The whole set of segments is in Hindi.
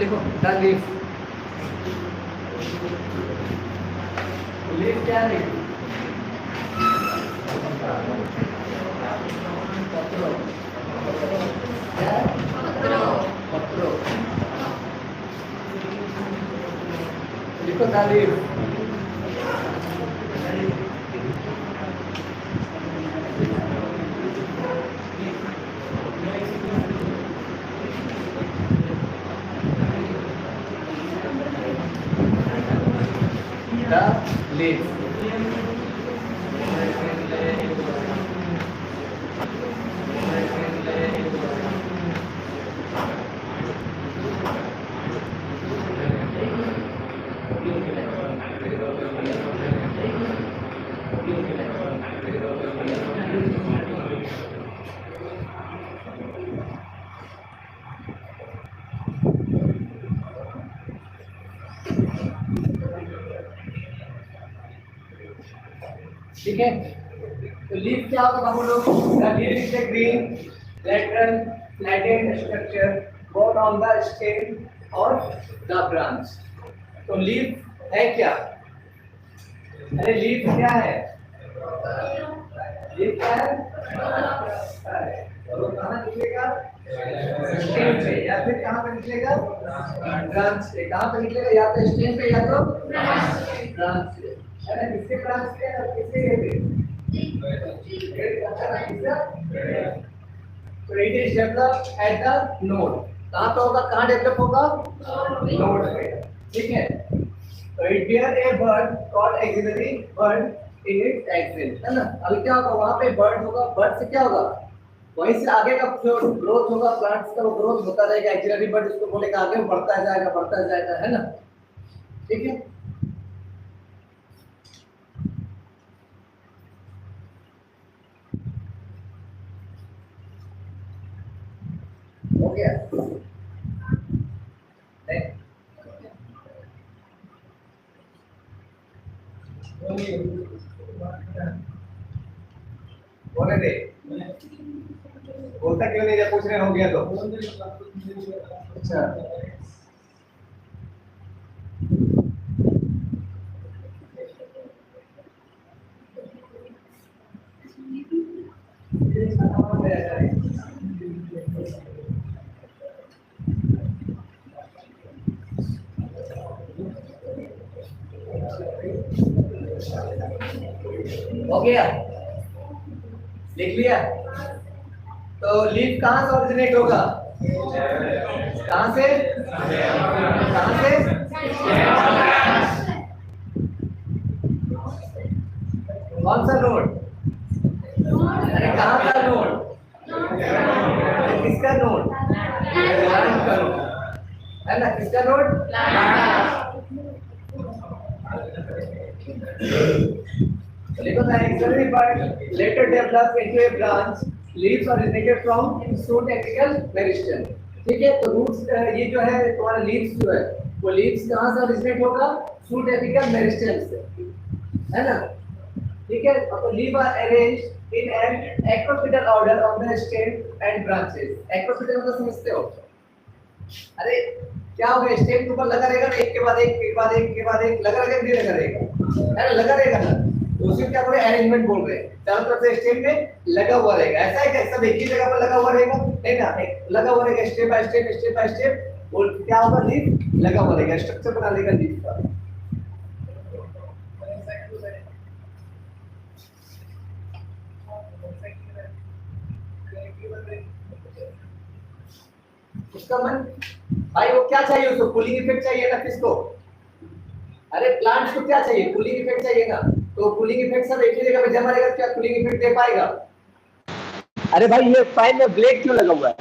लिखो द लीफ। लीफ क्या है? पत्रों। क्या है? पत्रों। लिखो द लीफ। The leaf. ठीक है, तो लीफ क्या होगा बाबू लोग? The leaf is a green lateral flattened structure bone on the stem और द ब्रांच। तो लीफ है क्या? अरे लीफ क्या है? लीफ क्या है? और वो कहाँ निकलेगा? स्टेम पे, या फिर कहाँ पे निकलेगा? ब्रांच पे। कहाँ पे निकलेगा? या तो स्टेम पे या तो ब्रांच पे। अरे किसके ब्रांच पे है? किसके पे? तो it is developed at the node. कहाँ पे होगा? कहाँ डेवलप होगा? नोड पे। ठीक है, तो it bear a bird called axillary bird in its axil, है ना? अभी क्या होगा? वहाँ पे बर्ड होगा, बर्ड से क्या होगा? वहीं से आगे का जो ग्रोथ होगा प्लांट्स का, वो ग्रोथ होता रहेगा। एक्सिलरी बर्ड इसको बोलेगा, आगे बढ़ता जाएगा, है ना? ठीक है, हो गया। बोले दे, बोलता क्यों नहीं जब पूछ रहे हो गया तो? अच्छा, हो गया, लिख लिया। तो लीफ कहाँ से ओरिजिनेट होगा? कहाँ से? कहाँ से? कौन सा नोड? अरे कहाँ का नोड? किसका नोड? प्लांट का नोड, है ना? किसका नोड? लिखो the axillary bud later develop into a branch. Leaves originated from shoot apical meristem. ठीक है, तो रूट्स ये जो है तुम्हारा लीव्स जो है वो लीव्स कहाँ से ओरिजिनेट होगा? शूट एपिकल मेरिस्टेम से, है ना? ठीक है, तो leaves are arranged in an acropetal order on the stem and branches. Acropetal मतलब समझते हो? अरे क्या होगा? स्टेम के ऊपर लगा रहेगा ना, एक के बाद एक, एक बाद एक, एक के बाद एक लगा रहेगा, नहीं लगा रहेगा? अरे लगा रहेगा ना, उसी क्या बोले? अरेंजमेंट बोल रहे हैं। चारों तरफ से स्टेम में लगा हुआ रहेगा। ऐसा है कि सब एक ही जगह पर लगा हुआ रहेगा? नहीं ना, एक लगा हुआ रहेगा, स्टेप बाय स्टेप। और क्या होगा? लीफ लगा हुआ रहेगा, स्ट्रक्चर बना लेगा लीफ का। उसका मन भाई वो क्या चाहिए? उसको कूलिंग इफेक्ट चाहिए ना? किसको? अरे प्लांट्स को क्या चाहिए? कूलिंग इफेक्ट चाहिए ना? तो कूलिंग इफेक्ट सब एक ही जगह पे जमा रहेगा, क्या कूलिंग इफेक्ट दे पाएगा? अरे भाई ये फाइल में ब्लेड क्यों लगा हुआ है?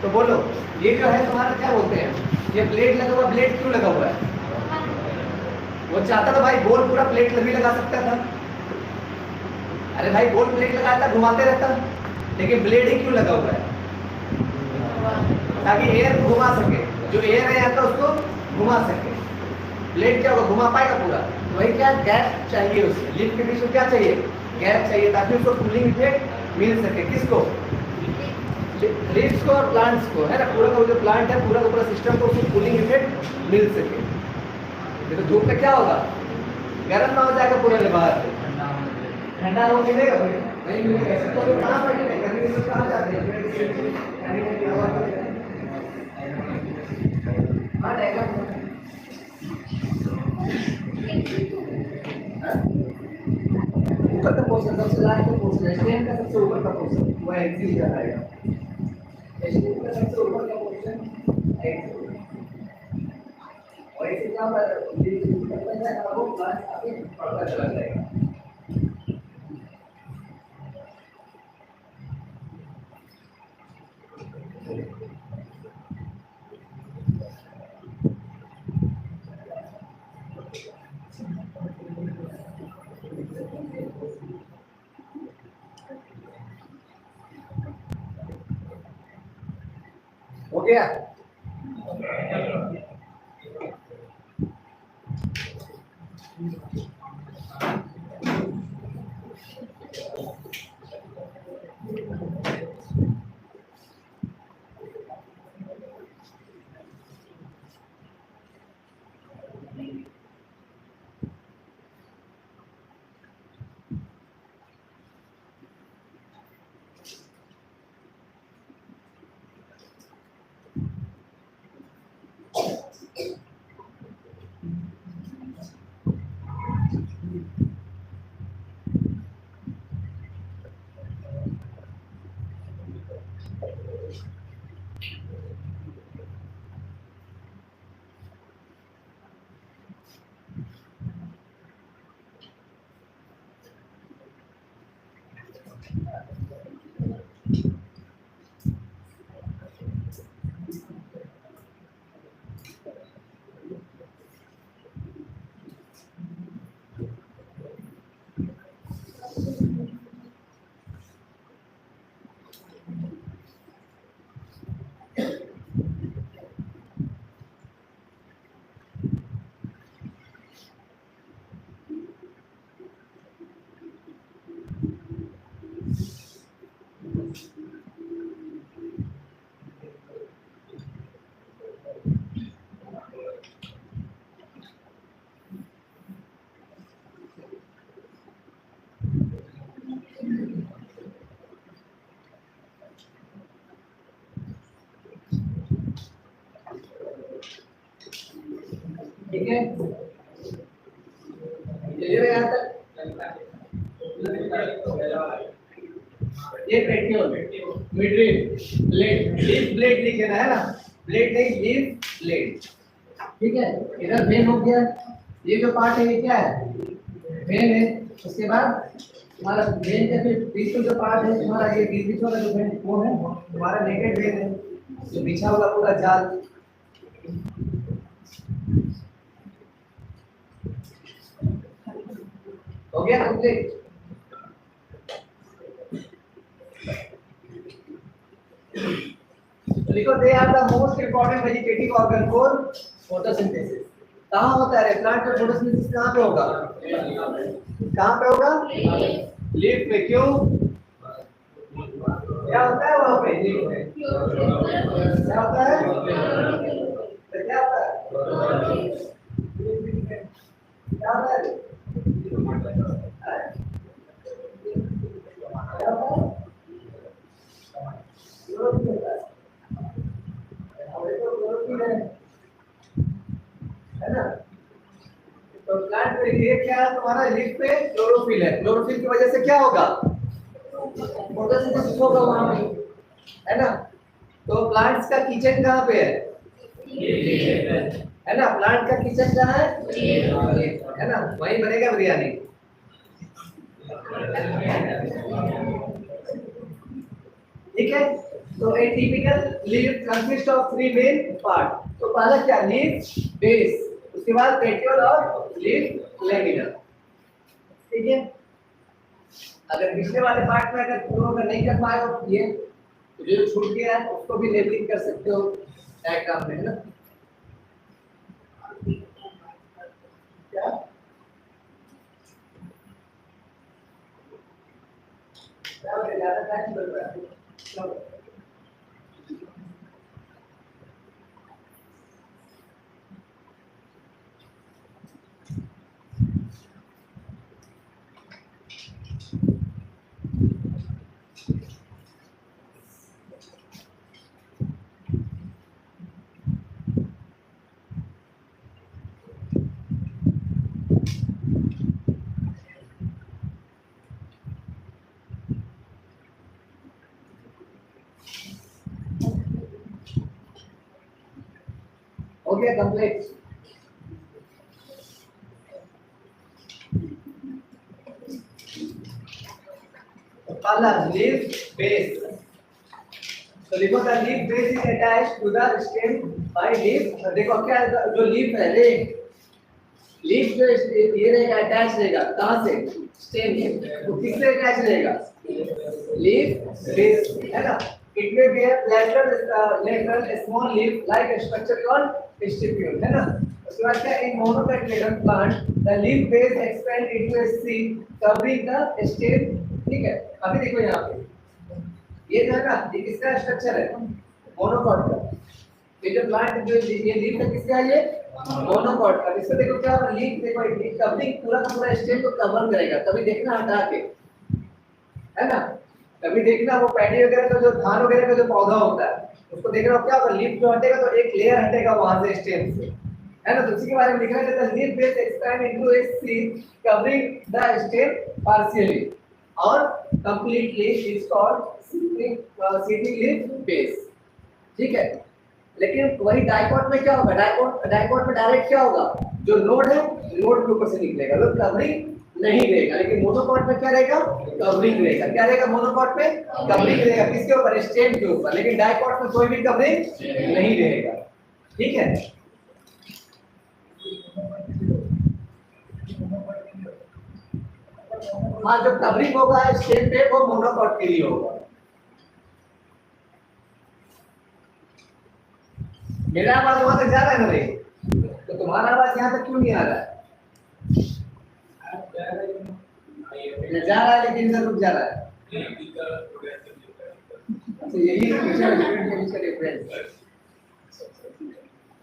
तो बोलो, ये जो है तुम्हारा क्या बोलते हैं? ये ब्लेड लगा हुआ, ब्लेड क्यों लगा हुआ है? वो चाहता था भाई गोल पूरा प्लेट भी लगा सकता था। अरे भाई गोल प्लेट लगाया था, घुमाते रहता, लेकिन ब्लेड ही क्यों लगा हुआ है? ताकि एयर घुमा सके, जो एयर है आता उसको घुमा सके। ब्लेड क्या होगा, घुमा पाएगा पूरा, वही क्या गैप चाहिए उसमें, लीफ के बीच में क्या चाहिए, गैप चाहिए, ताकि उसको कूलिंग इफेक्ट मिल सके। किसको, लीव्स को और प्लांट्स को, है ना, पूरा का जो प्लांट है पूरा का पूरा सिस्टम को उसको कूलिंग इफेक्ट मिल सके। तो धूप में क्या होगा, गर्म ना हो जाएगा पूरा बाहर, ठंडा हो मिलेगा नहीं मिलेगा, ऐसे तो कहाँ पर गर्मी में कहाँ जाते हैं, हाँ जाएगा। ऊपर का पोर्शन सबसे लास्ट का पोर्शन है, स्टेम का सबसे ऊपर का पोर्शन वो एक्सिल का आएगा, स्टेम का सबसे ऊपर का पोर्शन एक्सिल, और इसी का पर ये वो प्लस आगे बढ़ता चला जाएगा। हो गया, ठीक है, ये यहाँ तक ये petrol mid blade, leaf blade लिखे ना, है ना, ब्लेड नहीं लीफ ब्लेड, ठीक है। इधर वेन हो गया, ये जो पार्ट है ये क्या है, वेन है। उसके बाद हमारा वेन का फिर बीच में जो पार्ट है तुम्हारा, ये बीच वाला जो वेन वो है हमारा नेकेड वेन है, जो बिछा हुआ पूरा जाल। हो गया कंप्लीट। लिखो, they are the most important vegetative organ for photosynthesis. कहाँ होता है प्लांट का फोटोसिंथेसिस, कहाँ पे होगा, कहाँ पे होगा, लीफ पे। क्यों, क्या होता है वहाँ पे, लीफ में क्या होता है, तो क्या होता है, क्या होता है, है ना। तो प्लांट में ये क्या है तुम्हारा, लीफ पे क्लोरोफिल है, क्लोरोफिल की वजह से क्या होगा, फोटोसिंथेसिस होगा वहां पे, है ना। तो प्लांट्स का किचन कहाँ पे है ना, प्लांट का किचन कहाँ है ना, वहीं बनेगा बिरयानी। ठीक है, तो ए typical leaf consist of 3 main part. तो पहला क्या, लीफ बेस, उसके बाद पेटियोल और लीफ लैमिना। ठीक है, अगर पिछले वाले पार्ट में अगर पूरा अगर नहीं कर पाए हो ये, तो जो छूट गया है उसको भी लेबलिंग कर सकते हो डायग्राम में, है ना। अटैच कर रहा है। चलो हो गया कंप्लीट। पहला लीफ बेस, तो देखो the leaf base is attached to the stem by leaf. देखो क्या जो लीफ है रे, लीफ जो ये रहेगा अटैच रहेगा कहां से, स्टेम से। तो किससे अटैच रहेगा, लीफ बेस है ना। It may be a lateral small leaf like a structure called stipule है ना। उसके बाद क्या, in monocotyledon plant the leaf base expand into a seed covering the stem। ठीक है, अभी देखो यहाँ पे ये जो है ना, ये किसका स्ट्रक्चर है, मोनोकॉट का। ये जो प्लांट जो ये लीफ है किसका है, ये मोनोकॉट का। इसको देखो क्या होगा, लीफ देखो लीफ कवरिंग पूरा का पूरा स्टेम को कवर करेगा। कभी देखना हटा के, है ना, कभी देखना वो पैडी वगैरह का जो धान वगैरह का जो पौधा होता है उसको देख रहा हो क्या होगा, लीफ जो हटेगा तो एक लेयर हटेगा वहां से स्टेम से, है ना। तो उसी के बारे में लिखा जाता है leaf base expand into a sheath covering the stem partially और completely is called sheathing leaf base. ठीक है, लेकिन वही डाइकोट में क्या होगा, डाइकोट में डायरेक्ट क्या होगा, जो नोड है नोड के ऊपर से निकलेगा, वो कवरिंग नहीं रहेगा। लेकिन मोनोकॉट में क्या रहेगा, कवरिंग रहेगा। क्या रहेगा मोनोकॉट में, कवरिंग रहेगा किसके ऊपर, स्टेम के ऊपर। लेकिन डाइकोट में कोई भी कवरिंग नहीं रहेगा। ठीक है, हाँ जो कवरिंग होगा स्टेम पे वो मोनोकॉट के लिए होगा। मेरा आवाज वहां तक जा रहा है ना भाई, तो तुम्हारा आवाज यहाँ तक क्यों नहीं आ रहा है, जा रहा है लेकिन इधर रुक जा रहा है। अच्छा यही इसका डिफरेंस।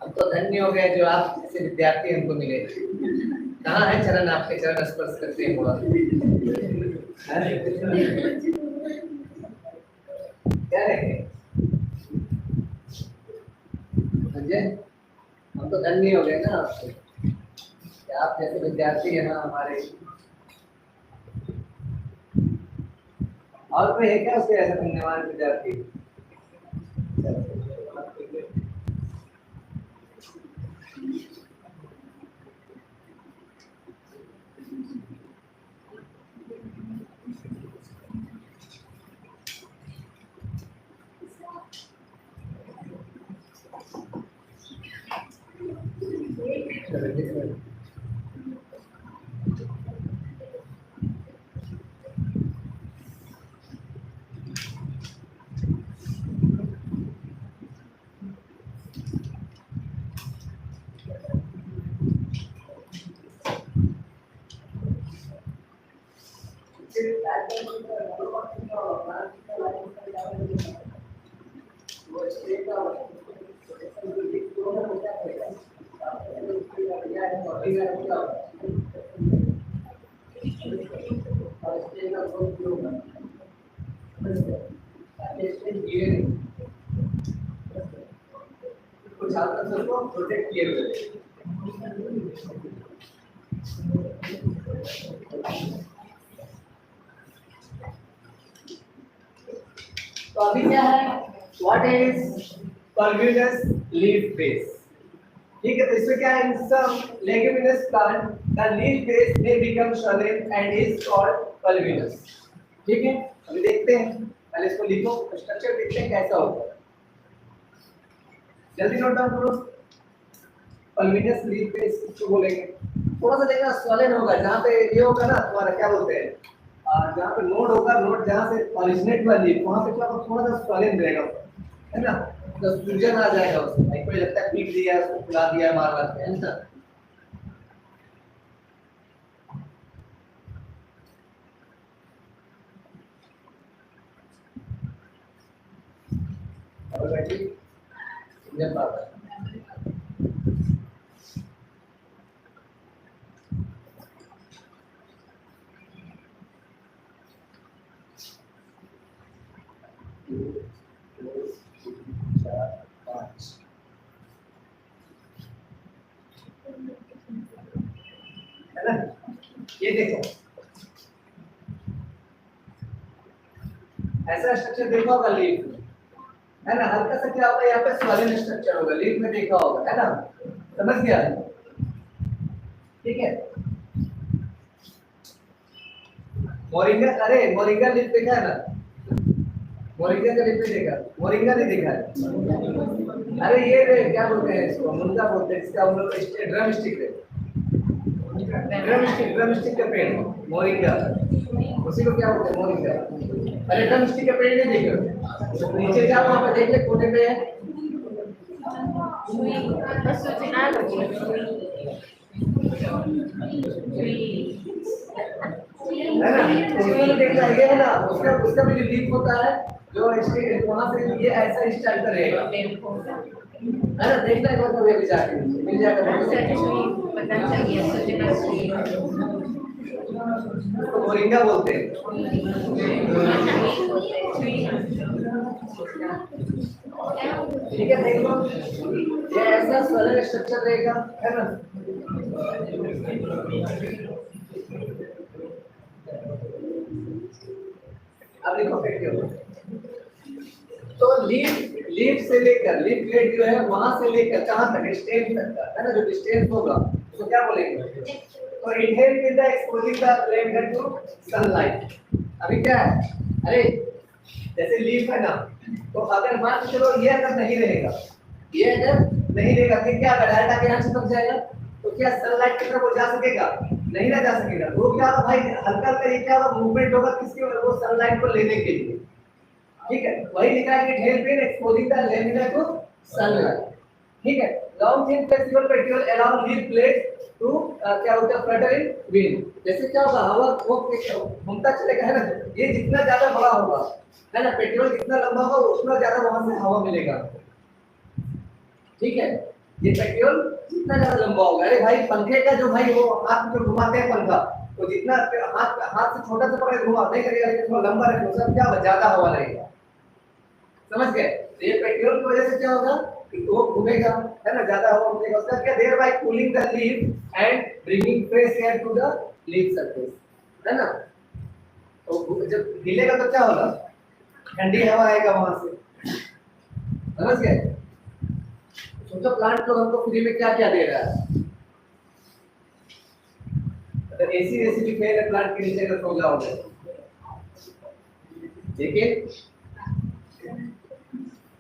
हम तो धन्य हो गए जो आप जैसे विद्यार्थी हमको मिले। कहाँ है चरण, आपके चरण स्पर्श करते हैं थोड़ा, क्या है संजय, हम तो धन्य हो गए ना आपसे, आप जैसे विद्यार्थी यहाँ हमारे। और कोई है क्या उसके ऐसा धन्यवाद विद्यार्थी। कुछ छात्र सबको प्रोटेक्ट किए हुए थे। तो अभी क्या है, what is pulvinus leaf base. ठीक है, तो इसमें क्या है, in some leguminous plant the leaf base may become swollen and is called pulvinus. ठीक है, अभी देखते हैं, पहले इसको लिखो, स्ट्रक्चर देखते हैं कैसा होगा, जल्दी नोट डाउन करो। पल्विनस लीफ बेस किसको बोलेंगे, थोड़ा सा देखना स्वॉलन होगा जहां पे ये होगा ना तुम्हारा क्या बोलते हैं, जहाँ पे नोड होगा, नोड जहाँ से ओरिजिनेट हुआ लीफ वहाँ पे क्या होगा, थोड़ा सा स्वॉलन रहेगा, है ना, तो सूजन आ जाएगा उसमें, कोई लगता है पीट दिया उसको, फुला दिया मार मार के, है ना। और बैठी जब बात है ना, ये देखो ऐसा स्ट्रक्चर देखा होगा लीफ में, है ना, हल्का सा क्या होगा यहाँ पे सॉलिड स्ट्रक्चर होगा, लीफ में देखा होगा, है ना, समझ गया, ठीक है। मोरिंगा, अरे मोरिंगा लीफ देखा है ना, मोरिंगा का लीफ देखा, मोरिंगा नहीं देखा है, अरे ये क्या बोलते हैं इसको, मुर्गा बोलते हैं इसका, हम लोग ड्रम स्टिक है, ड्रम स्टिक का पेड़ मोरिंगा, उसी को क्या बोलते हैं मोरिंगा। अरे ड्रम स्टिक का पेड़ नहीं देखो, नीचे जाओ वहां पे देख ले, कोने पे है ना, उसको देखना है ना, उसका उसका भी लीफ होता है जो इसके वहां से ये ऐसा स्टाइल का रहेगा, है ना, देखना एक बार कभी भी जाके मिल जाएगा, पता चाहिए उसको मोरिंगा बोलते हैं, ठीक है। देखो ये ऐसा सरल स्ट्रक्चर रहेगा, है ना, अब देखो तो लीफ से लेकर लीफ प्लेट जो है वहां से लेकर कहां तक, स्टेम तक का, है ना, जो डिस्टेंस होगा तो क्या बोलेंगे, तो it help in the exposing the plant to sunlight. अभी क्या है, अरे जैसे लीफ है ना, तो अगर मान के चलो ये अगर नहीं रहेगा, ये अगर नहीं रहेगा तो क्या डायरेक्ट आके यहां चिपक जाएगा, तो क्या सनलाइट की तरफ वो जा सकेगा, नहीं ना जा सकेगा, वो क्या होगा भाई, हल्का हल्का ये क्या होगा, मूवमेंट होगा किसके, वो सनलाइट को लेने के लिए, ठीक है, वही लिखा है कि help in exposing the lamina to sunlight, ठीक है। Long thin flexible petiole allow leaf plate to क्या होता है, फ्लटर इन विंड, जैसे क्या होगा, हवा वो घूमता चलेगा, है ना, ये जितना ज्यादा बड़ा होगा, है ना, पेट्रोल जितना लंबा होगा उतना ज्यादा वहां से हवा मिलेगा, ठीक है, ये पेट्रोल जितना ज्यादा लंबा होगा, अरे भाई पंखे का जो भाई वो हाथ में घुमाते हैं पंखा, तो जितना हाथ से छोटा सा पकड़ घुमा नहीं करेगा, लेकिन थोड़ा लंबा रखेगा उसका क्या ज्यादा हवा रहेगा, समझ गए। तो ये पेट्रोल की वजह से क्या होगा कि वो घूमेगा, है ना, ज्यादा हवा घूमेगा, उसका क्या, thereby cooling the leaf and bringing fresh air to the leaf surface, है ना, तो जब हिलेगा तो क्या होगा, ठंडी हवा आएगा वहां से, समझ गए। सोचो प्लांट लोग हमको फ्री में क्या क्या दे रहा है, अगर एसी भी फेल है प्लांट के नीचे, अगर सो जाओगे, देखिए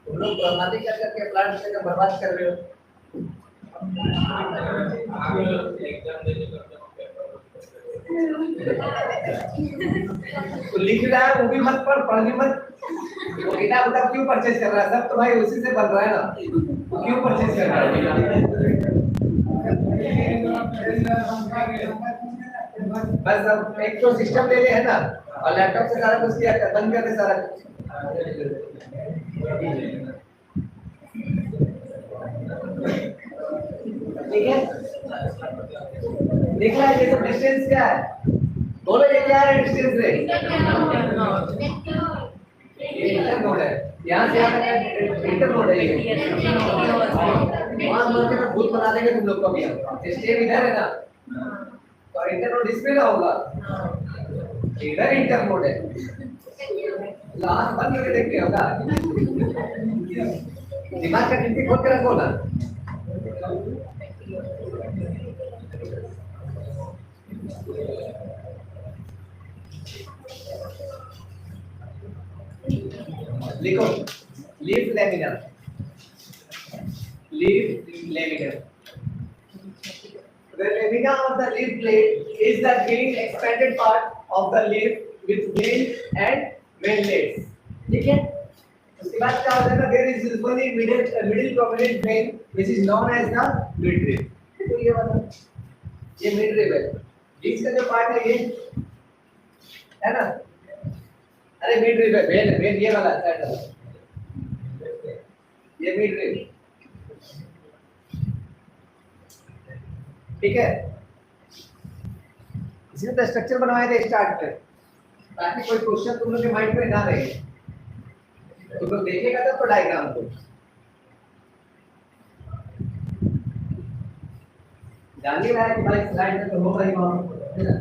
तुम लोग बर्बादी क्या करके प्लांट से बर्बाद कर रहे हो, तो लिख रहा है वो भी मत पढ़ भी मत, वो किताब उताब क्यों परचेज कर रहा है, सब तो भाई उसी से बन रहा है ना, तो क्यों परचेज कर रहा है, बस अब एक तो सिस्टम ले ले, है ना, और लैपटॉप से सारा कुछ किया बंद कर दे सारा कुछ, ठीक है। देख रहा है ये डिस्टेंस क्या है, बोलो ये क्या है डिस्टेंस रे, ये इंटरनोड है, यहाँ से यहाँ तक इंटरनोड है, वहाँ मान के भूत बना देंगे तुम लोग को भी, स्टेम इधर है ना, और इंटरनोड इसमें ना होगा, इधर इंटरनोड है, लास्ट बंद करके देखते होगा, दिमाग का खिड़की खोल के रखो ना, लिखो leaf lamina, leaf lamina, the lamina of the leaf blade is the green expanded part of the leaf with vein and veinlets, ठीक है। उसके बाद क्या होता है, there is usually middle prominent vein which is known as the midrib, तो ये वाला ये midrib है, बीच का जो पार्ट है ये, है ना, अरे midrib है, vein ये वाला साइड वाला, ये मिड ड्रिप, ठीक है। इसलिए तो स्ट्रक्चर बनवाए थे स्टार्ट में, ताकि कोई क्वेश्चन तुम लोग के माइंड में ना रहे, तुम लोग देखेगा तब तो डायग्राम को जान ही रहा है कि भाई स्लाइड में तो हो रही वहां, है ना।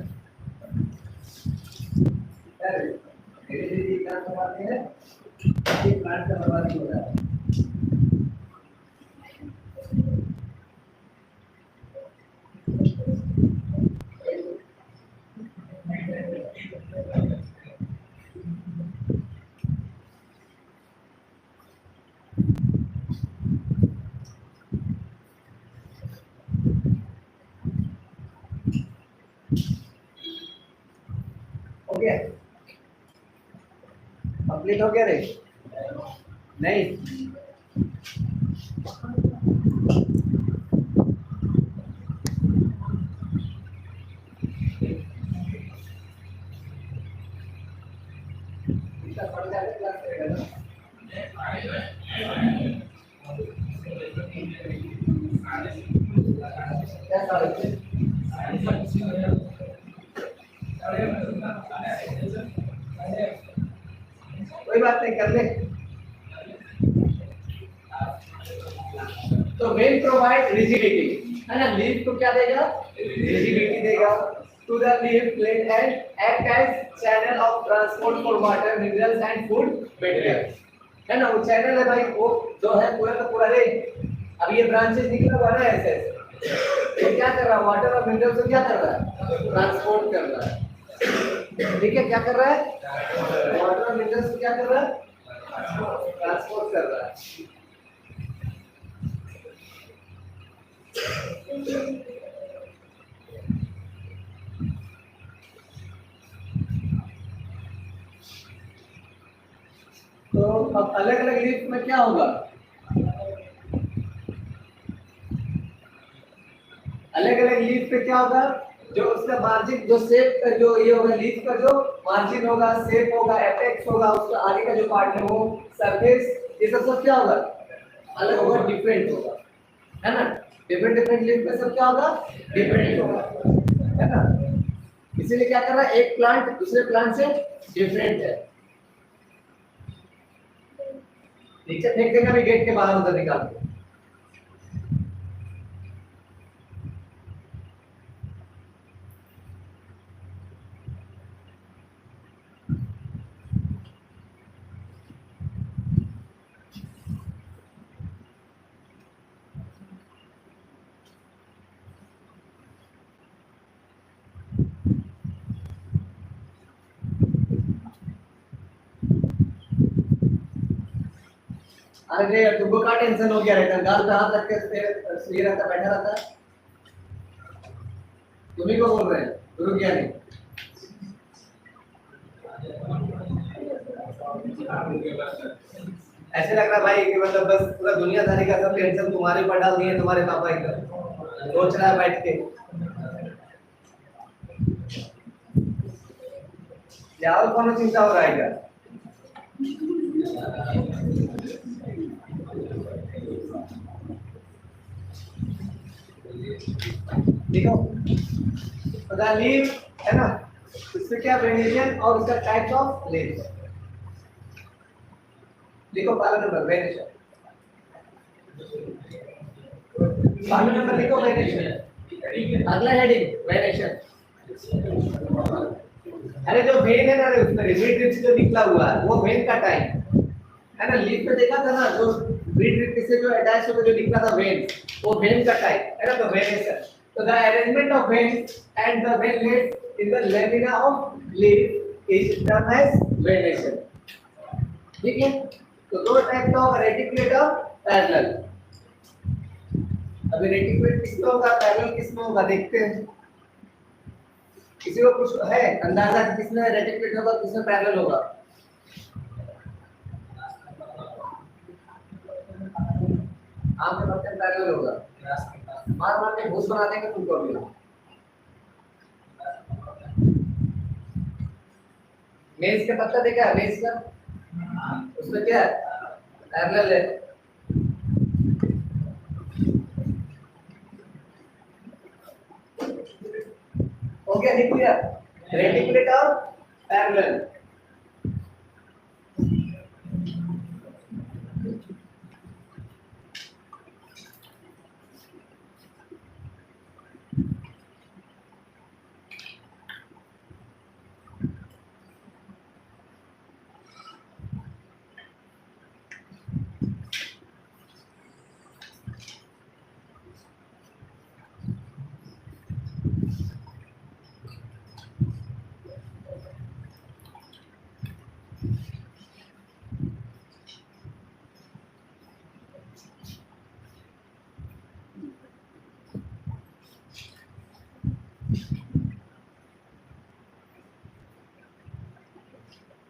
धीरे धीरे क्या करवाते हैं, प्लांट का बर्बादी हो रहा है। ओके, कंप्लीट हो गया रे? नहीं, कोई बात नहीं, कर ले। तो वेन प्रोवाइड रिजिडिटी, है ना, लीफ को क्या देगा, रिजिडिटी देगा to the leaf plate and act as channel of transport for water, minerals and food material, है ना। वो चैनल है भाई, वो जो है पूरा का पूरा रे, अब ये ब्रांचेस निकला हुआ है ऐसे, तो क्या कर रहा है, वाटर और मिनरल्स को क्या कर रहा है, ट्रांसपोर्ट कर रहा है, ठीक है। क्या कर रहा है, वाटर और मिनरल्स को क्या कर रहा है, ट्रांसपोर्ट कर रहा है। तो अब अलग अलग लीफ में क्या होगा, अलग अलग लीफ पे क्या होगा, जो उसका मार्जिन, जो शेप का जो ये होगा, लीफ का जो मार्जिन होगा, शेप होगा, एपेक्स होगा, उसका आगे का जो पार्ट है वो सरफेस, ये सब क्या होगा, अलग होगा, डिफरेंट होगा, है ना। डिफरेंट डिफरेंट लीफ में सब क्या होगा, डिफरेंट होगा, है ना। इसीलिए क्या कर रहा है, एक प्लांट दूसरे प्लांट से डिफरेंट है। नीचे फेंक देगा भी गेट के बाहर, उधर निकाल दो। अरे तुमको क्या टेंशन हो गया, रहता गाल पे हाथ रख के सही रहता, बैठा रहता, तुम्ही को बोल रहे हैं गुरु ज्ञानी। ऐसे लग रहा भाई कि मतलब बस पूरा दुनियादारी का सब टेंशन तुम्हारे ऊपर डाल दिए तुम्हारे पापा, एकदम सोच रहा है बैठ के, क्या और कौन चिंता हो रहा है क्या। देखो लीफ है ना, इसमें क्या वेरिएशन और उसका टाइप्स ऑफ लीफ। देखो पहला नंबर वेरिएशन, पहला नंबर लिखो वेरिएशन, अगला हेडिंग वेरिएशन। अरे जो वेन है ना, उसमें रीड ड्रिप जो निकला हुआ है वो वेन का टाइम है ना। लीफ पे देखा था ना, जो रीड ड्रिप से जो अटैच होकर जो निकला था वेन, वो वेन का टाइप है ना। तो variation, so the arrangement of veins and the veinlets in the lamina of leaf is termed as venation, ठीक है। तो दो टाइप का होगा, रेटिकुलेट और पैरेलल। अभी रेटिकुलेट किसमें होगा, पैरेलल किसमें होगा, देखते हैं। किसी को कुछ है अंदाजा कि किसमें रेटिकुलेट होगा, किसमें पैरेलल होगा। आम के पत्ते पैरेलल होगा, मार मार के भूस बना देंगे तुमको अभी। मेज का पत्ता देखा है, मेज का, उसमें क्या है, पैरेलल है। हो गया नहीं क्लियर? रेटिकुलेट और पैरेलल।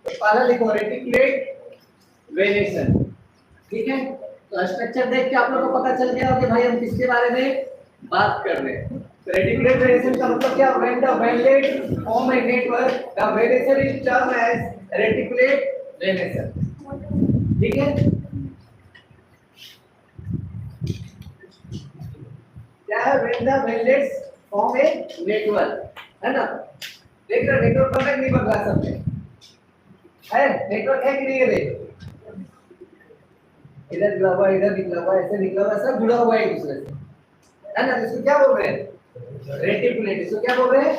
पहला लिखो रेटिकुलेट वेरिएशन। ठीक है, तो स्ट्रक्चर देख के आप लोगों को पता चल गया कि भाई हम किसके बारे में बात कर रहे हैं। रेटिकुलेट वेरिएशन का मतलब क्या? When the wavelet form a network the variation is term as reticulate variation. ठीक है, क्या है? When the wavelets form a network, है ना? देख रहे नेटवर्क बन रहा नहीं बन रहा? सब में है नेटवर्क, है कि नहीं है? देख इधर निकला हुआ, इधर निकला हुआ, ऐसे निकला हुआ, सब जुड़ा हुआ है एक दूसरे से, है ना? इसको क्या बोल रहे हैं? रेटिकुलेट। इसको क्या बोल रहे हैं?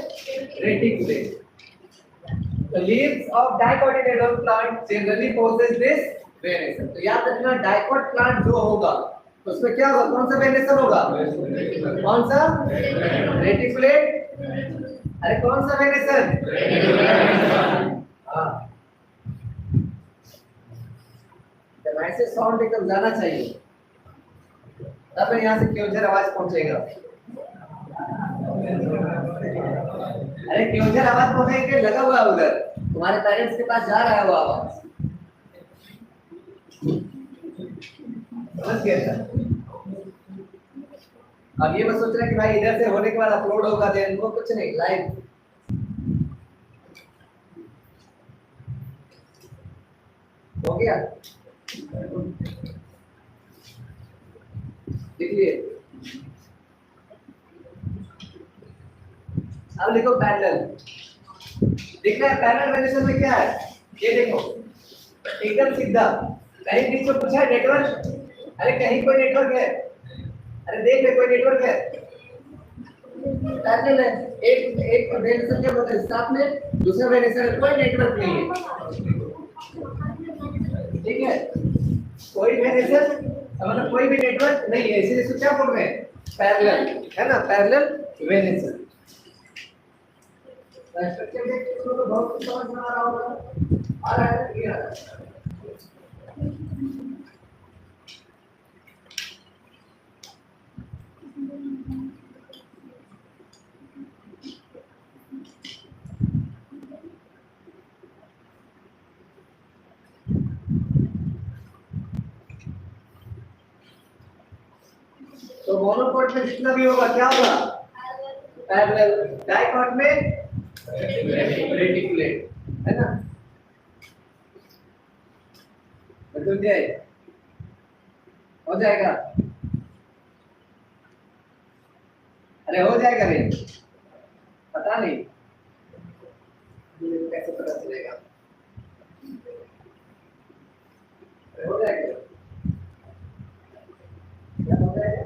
Reticulate. The leaves of dicotyledon plant generally possess this variation। तो याद रखना डाइकोट प्लांट जो होगा तो उसमें क्या होगा? कौन सा वेरिएशन होगा? कौन सा? रेटिकुलेट। अरे कौन सा वेरिएशन? हाँ, ऐसे साउंड एकदम जाना चाहिए, तब यहाँ से क्योंझर आवाज पहुंचेगा। अरे क्योंझर आवाज पहुंचेगा, लगा हुआ उधर तुम्हारे पेरेंट्स के पास जा रहा है वो आवाज, समझ गया? अब ये बस सोच रहे कि भाई इधर से होने के बाद अपलोड होगा, देन वो कुछ नहीं, लाइव हो गया। देखिए अब लिखो पैरेलल। दिख रहा है पैरेलल वेरिएशन में क्या है? ये देखो एकदम सीधा, कहीं बीच में पूछा है नेटवर्क? अरे कहीं कोई नेटवर्क है? अरे देख ले कोई नेटवर्क है? पैरेलल है, एक वेरिएशन के मतलब साथ में दूसरा वेरिएशन, कोई नेटवर्क नहीं है। ठीक है, कोई वेरिएशन मतलब कोई भी नेटवर्क नहीं है, इसीलिए इसको क्या बोल रहे हैं? पैरेलल, है ना? Parallel variation. स्ट्रक्चर देख के तो बहुत कुछ समझ में आ रहा होगा, आ रहा है ये आ रहा है। तो मोनोकोट में जितना भी होगा क्या होगा? पैरेलल। डाइकोट में रेटिकुलेट, है ना? बदल जाए हो जाएगा? अरे हो जाएगा रे, पता नहीं कैसे पता चलेगा? हो जाएगा, क्या हो जाएगा?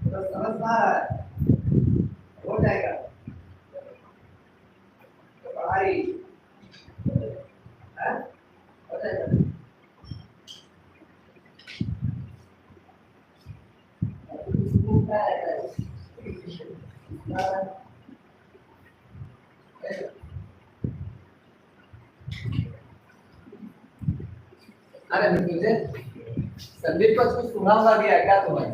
तो समझदार हो जाएगा तो पढ़ाई है, हो जाएगा। अरे तुझे संदीप को कुछ सुनाऊंगा गया क्या तुम्हें?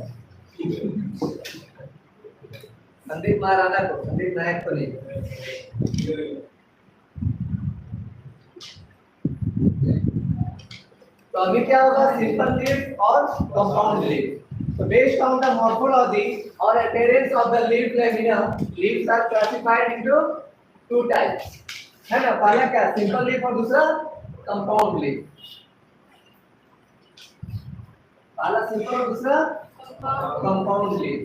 संदीप महाराणा को, संदीप नायक को नहीं। तो अभी क्या होगा? सिंपल लीफ और compound leaf. So based on the morphology or appearance of the leaf lamina, leaves are classified into two types, है ना? पहला क्या? सिंपल लीफ और दूसरा कंपाउंड लीफ। पहला सिंपल और दूसरा कंपाउंड लीफ।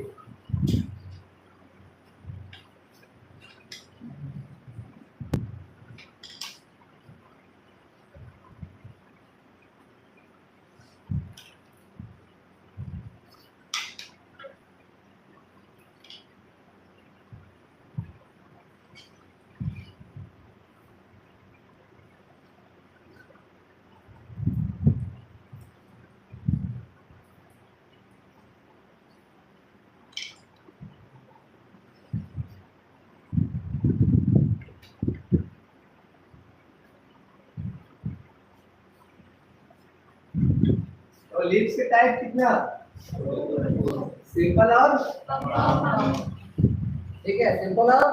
और लीव्स के टाइप कितना, सिंपल और ठीक है, सिंपल और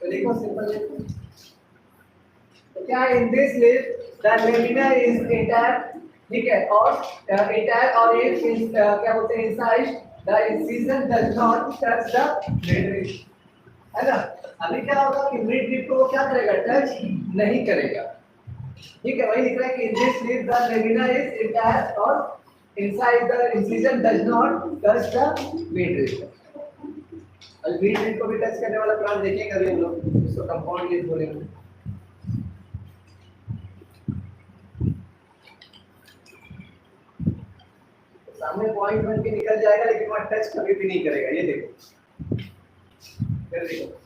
तो देखो सिंपल है। तो क्या इन this leaf the lamina is intact, ठीक है, और इंटैक्ट और एक क्या बोलते हैं inside the incision does not touch the mid, है ना। अभी क्या होगा कि मिड लीफ को क्या करेगा, टच नहीं करेगा, ठीक है। वही लिख रहा है कि in this leaf the lamina is intact और inside the incision does not touch the mid leaf. और मिड लीफ को भी टच करने वाला प्लांट देखेंगे अभी हम लोग, इसको कंपाउंड लीफ बोलेंगे। सामने पॉइंट बन के निकल जाएगा लेकिन वहां टच कभी भी नहीं करेगा, ये देखो, फिर देखो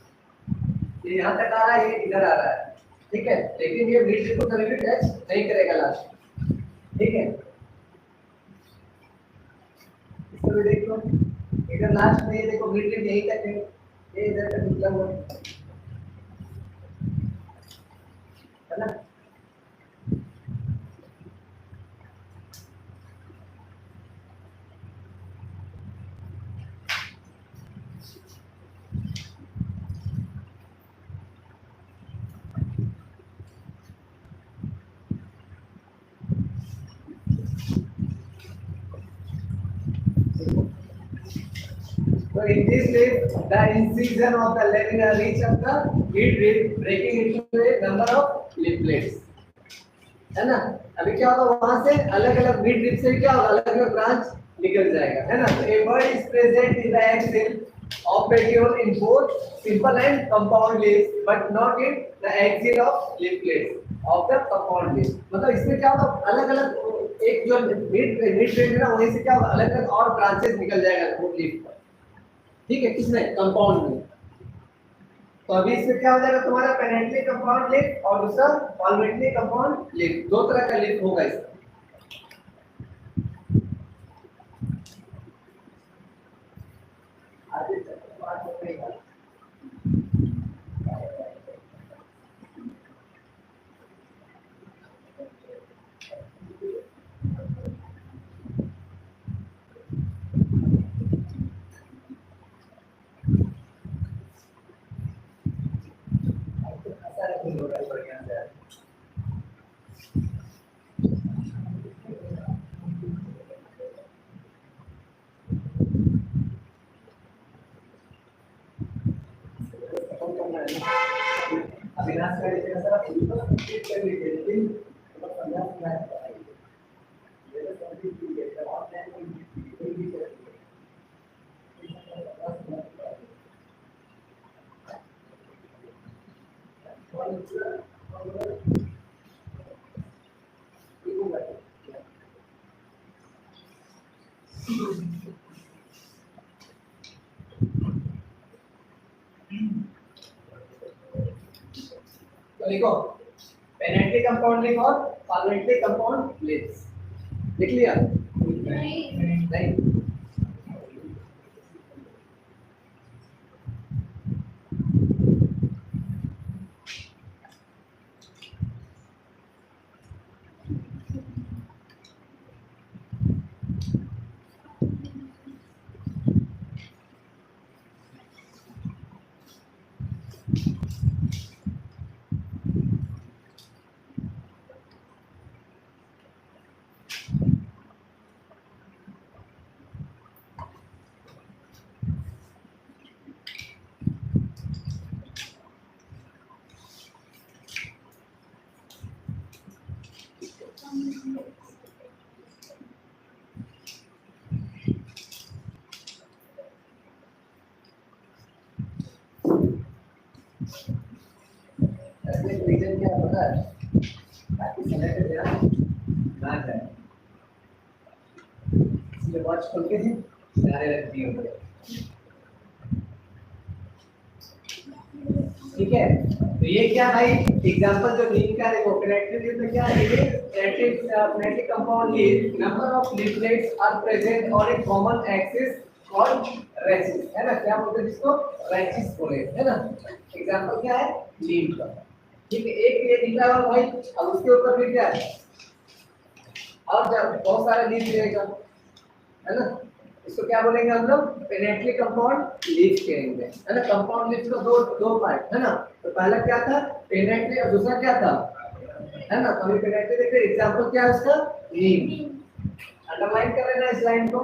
ये यहाँ तक आ रहा है, ये इधर आ रहा है, ठीक है, लेकिन ये मिड लीफ को कभी भी टच नहीं करेगा लास्ट, ठीक है। इसको भी देख लो, इधर लास्ट में ये देखो मिड लीफ यहीं तक है, ये इधर तक निकला हुआ है ना। So in this leaf, the incision of the lamina reach up the mid leaf, breaking into a number of leaflets, है ना। अभी क्या होगा, वहां से अलग अलग मिड लीफ से क्या होगा, अलग अलग ब्रांच निकल जाएगा, है ना। तो a bud is present in the axil of petiole in both simple and compound leaves, but not in the axil of leaflets of the compound leaf। मतलब इसमें क्या होगा, अलग अलग एक जो मिड लीफ है ना, वहीं से क्या होगा, अलग अलग और ब्रांचेस निकल जाएगा मिड लीफ पर, ठीक है, किसमें, कंपाउंड में। तो अभी इसमें क्या हो जाएगा तुम्हारा, पेनेंटली कंपाउंड लीफ और दूसरा पॉलिमेंटली कंपाउंड लीफ, दो तरह का लीफ होगा इसका। आगे चलते बात करेंगे। अविनाश का लिखना सर, आप कंप्लीट कर लीजिए, लेकिन समझा मैं ये तो कंप्लीट कीजिए, जब आप प्लान कोई भी करें। तो लिखो पेनेंटली कंपाउंड लिख और पॉलिमेंटली कंपाउंड लिख, लिख लिया नहीं। रीजन क्या पता है, ताकि समय पे ध्यान ना जाए, इसलिए वॉच खोल के ही किनारे रख दिए होंगे, ठीक है। तो ये क्या भाई एग्जांपल जो नीम का देखो, कनेक्टिव में क्या है, ये pinnately compound leaf, number of leaflets are present on a common axis called rachis, है ना। क्या बोलते हैं जिसको, रेचिस बोले, है ना। एग्जांपल क्या है, नीम का, ठीक है, एक ये दिख रहा है भाई, अब उसके ऊपर भी क्या है, और जब बहुत सारा लीफ रहेगा, है ना, इसको क्या बोलेंगे हम लोग, पेनेट्री कंपाउंड लीफ कहेंगे, है ना। कंपाउंड लीफ का दो पार्ट है ना, तो पहला क्या था पेनेट्री और दूसरा क्या था, है ना। तो अभी पेनेट्री देखते एग्जांपल क्या है उसका, नीम। अंडरलाइन कर लेना इस लाइन को।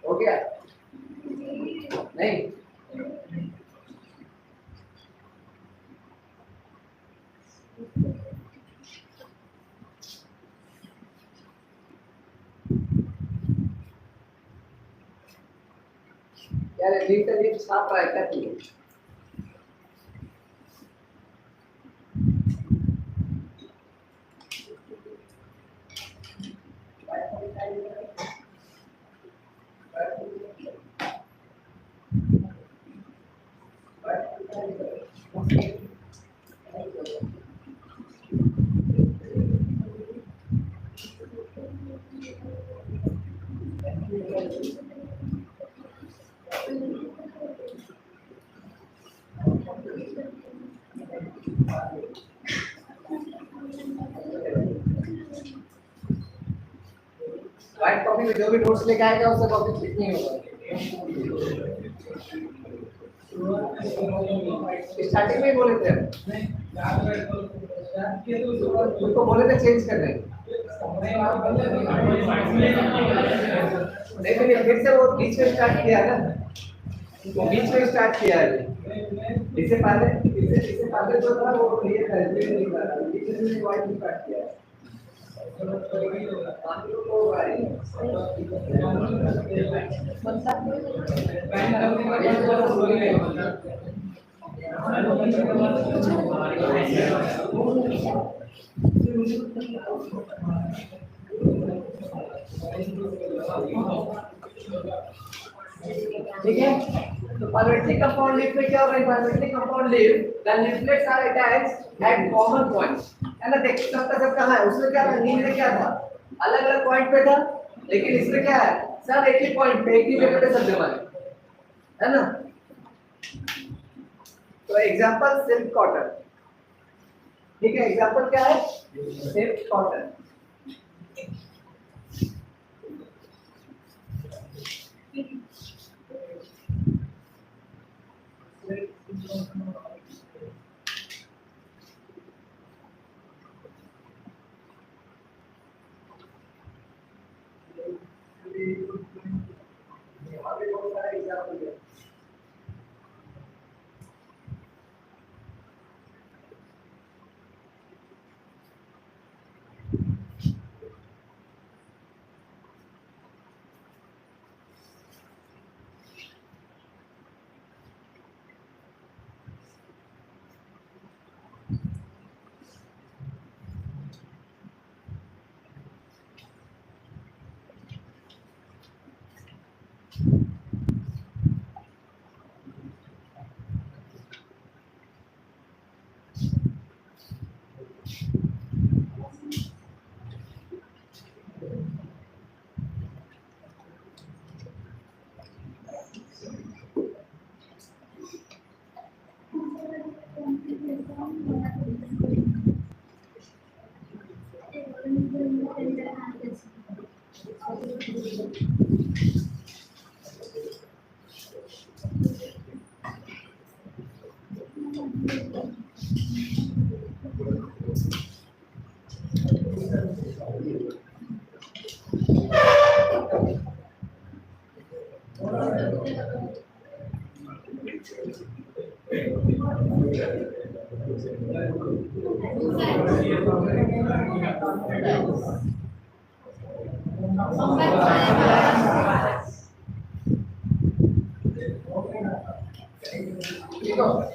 हो गया नहीं, यार लीफ का लीफ छाप रहा है क्या तू, व्हाइट कॉपी में जो भी नोट्स लेके आएगा उससे कॉपी लिखनी होगा। स्टार्टिंग में ही बोले थे उनको, बोले थे चेंज करने, नहीं तो फिर से वो बीच में स्टार्ट किया ना, वो बीच में स्टार्ट किया है। इससे पहले जो था वो क्लियर कर दिया, बीच में वाइट स्टार्ट किया है। ठीक है, तो parietic compound leaf में क्या हो रहा है, parietic compound leaf the leaflets are attached at common points, है ना। देख सबका है, उसमें क्या था, नीम में क्या था, अलग अलग पॉइंट पे था, लेकिन इसमें क्या है, सब एक ही पॉइंट पे, एक ही जगह पे सब जमा है ना। तो एग्जांपल सिल्क कॉटन, ठीक है, एग्जांपल क्या है, silk cotton.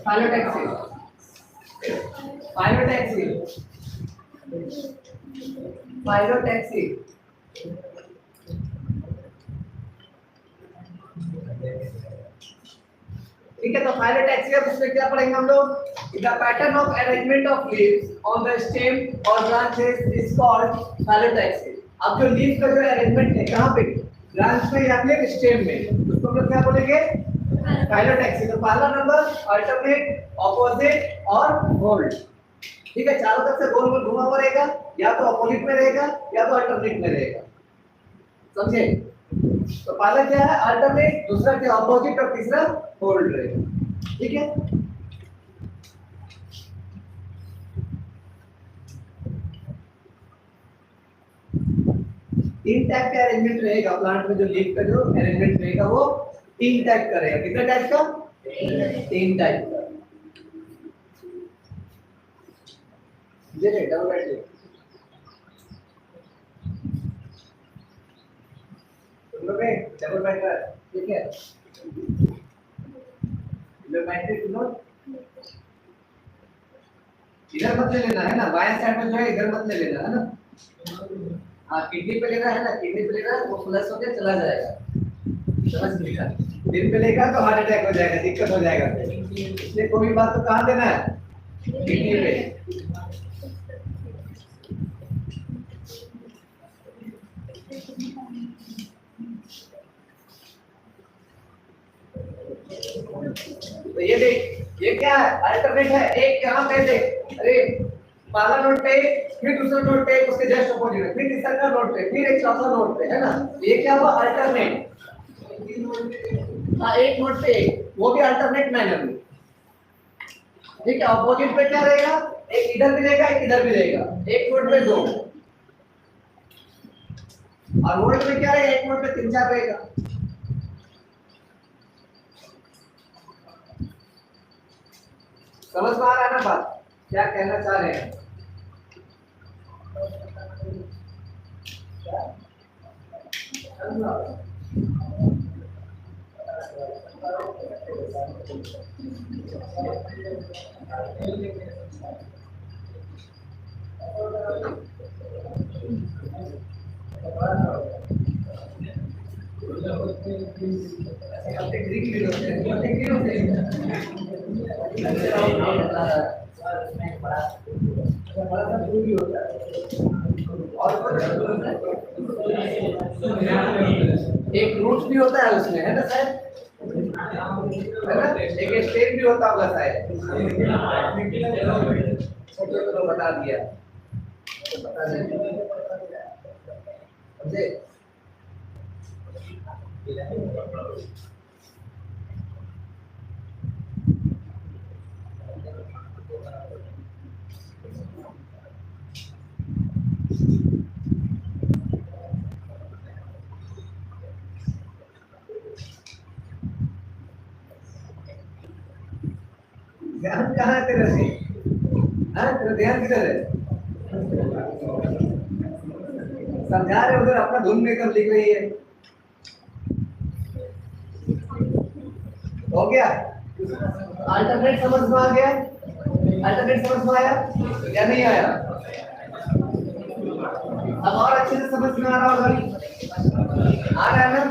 Phyllotaxy, phyllotaxy, phyllotaxy, ठीक है। तो phyllotaxy अब इसमें क्या पढ़ेंगे हम लोग, The pattern of arrangement of leaves on the stem or branches is called phyllotaxy. अब जो लीफ का जो अरेंजमेंट है कहाँ पे, ब्रांच में या फिर स्टेम में, उसको हम लोग क्या बोलेंगे, phyllotaxy. तो पहला नंबर अल्टरनेट, ऑपोजिट और होल्ड. ठीक है, चारों तरफ से गोल गोल घुमा हुआ रहेगा, या तो अपोजिट में रहेगा या तो अल्टरनेट में रहेगा. समझे? तो पहला क्या है अल्टरनेट, दूसरा क्या अपोजिट और तीसरा होल्ड रहेगा. ठीक है, तीन टाइप का अरेंजमेंट रहेगा प्लांट में. जो लीफ का जो अरेंजमेंट रहेगा वो तीन टाइप का रहेगा. कितने टाइप का? तीन टाइप का. ये रे डबल बेड तुम लोग डबल बेड का. ठीक है, डबल बेड तुम लोग इधर मत ले लेना है ना, बाएं साइड में जो है इधर मत ले लेना है ना. हाँ, किडनी पे लेना है ना, किडनी पे लेना, वो फ्लश होकर चला जाएगा. समझ गया? दिल पे लेगा तो हार्ट अटैक हो जाएगा, दिक्कत हो जाएगा. इसलिए कोई बात तो कहाँ देना है, किडनी पे. तो ये देख, ये क्या है अल्टरनेट है. एक यहाँ पे देख, अरे पहला नोट पे, फिर दूसरा नोट पे, उसके जस्ट अपोजिट, फिर तीसरा नोट पे, फिर एक चौथा नोट पे, है ना. ये क्या हुआ अल्टरनेट. हाँ, एक नोट पे वो भी अल्टरनेट मैनर में. ठीक है, अपोजिट पे क्या रहेगा, एक इधर भी रहेगा एक इधर भी रहेगा. एक नोट पे दो, और वोल्ट में क्या रहेगा, एक नोट पे तीन चार रहेगा. समझ में आ रहा है ना बात, क्या कहना चाह रहे हैं. एक रूट भी होता है उसमें, है ना सर, है ना. एक स्टेम भी होता होगा शायद. तो बता दिया, बता दे. ध्यान कहाँ है तेरा से? हाँ, तेरा ध्यान किधर है? समझा रहे उधर अपना धुन मेकर लिख रही है. हो गया अल्टरनेट, समझ में आ गया. अल्टरनेट समझ में आया या नहीं आया? अब और अच्छे से समझ में आ रहा होगा, आ रहा है ना.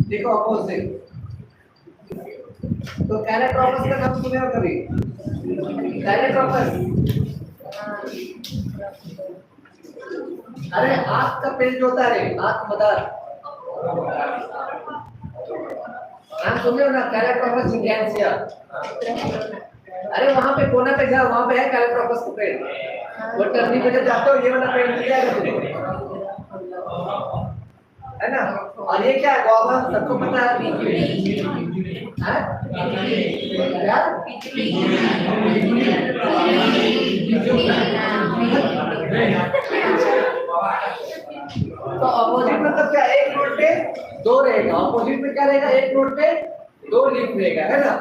देखो अपोजिट, तो कैलेट्रोपस का नाम सुने हो कभी? कैलेट्रोपस, अरे आंख का पेंट होता है, आंख मदार. नाम सुने हो ना, कैलेट्रोपस जिंगेंसिया. अरे वहां पे कोना पे जाओ, वहां पे है कैलेट्रोपस का पेंट. वो टर्निंग पे जब जाते हो ये वाला पेंट मिल जाएगा तुमको, है ना. और ये क्या है, गोवा सबको पता है. तो अपोजिट मतलब क्या, एक नोट पे दो रहेगा. अपोजिट में क्या रहेगा, एक नोट पे दो लीफ रहेगा, है ना.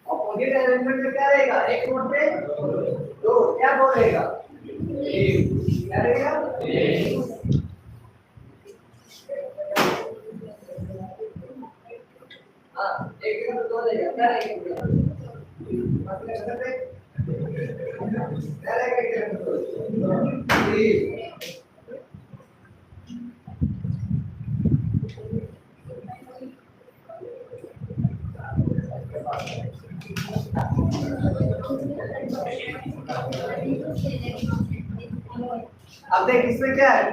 अपोजिट अरेंजमेंट में क्या रहेगा, एक नोट पे दो, क्या बोल रहेगा, क्या रहेगा. हाँ, एक नोट पे दो रहेगा, क्या रहेगा. अब देख इसमें क्या है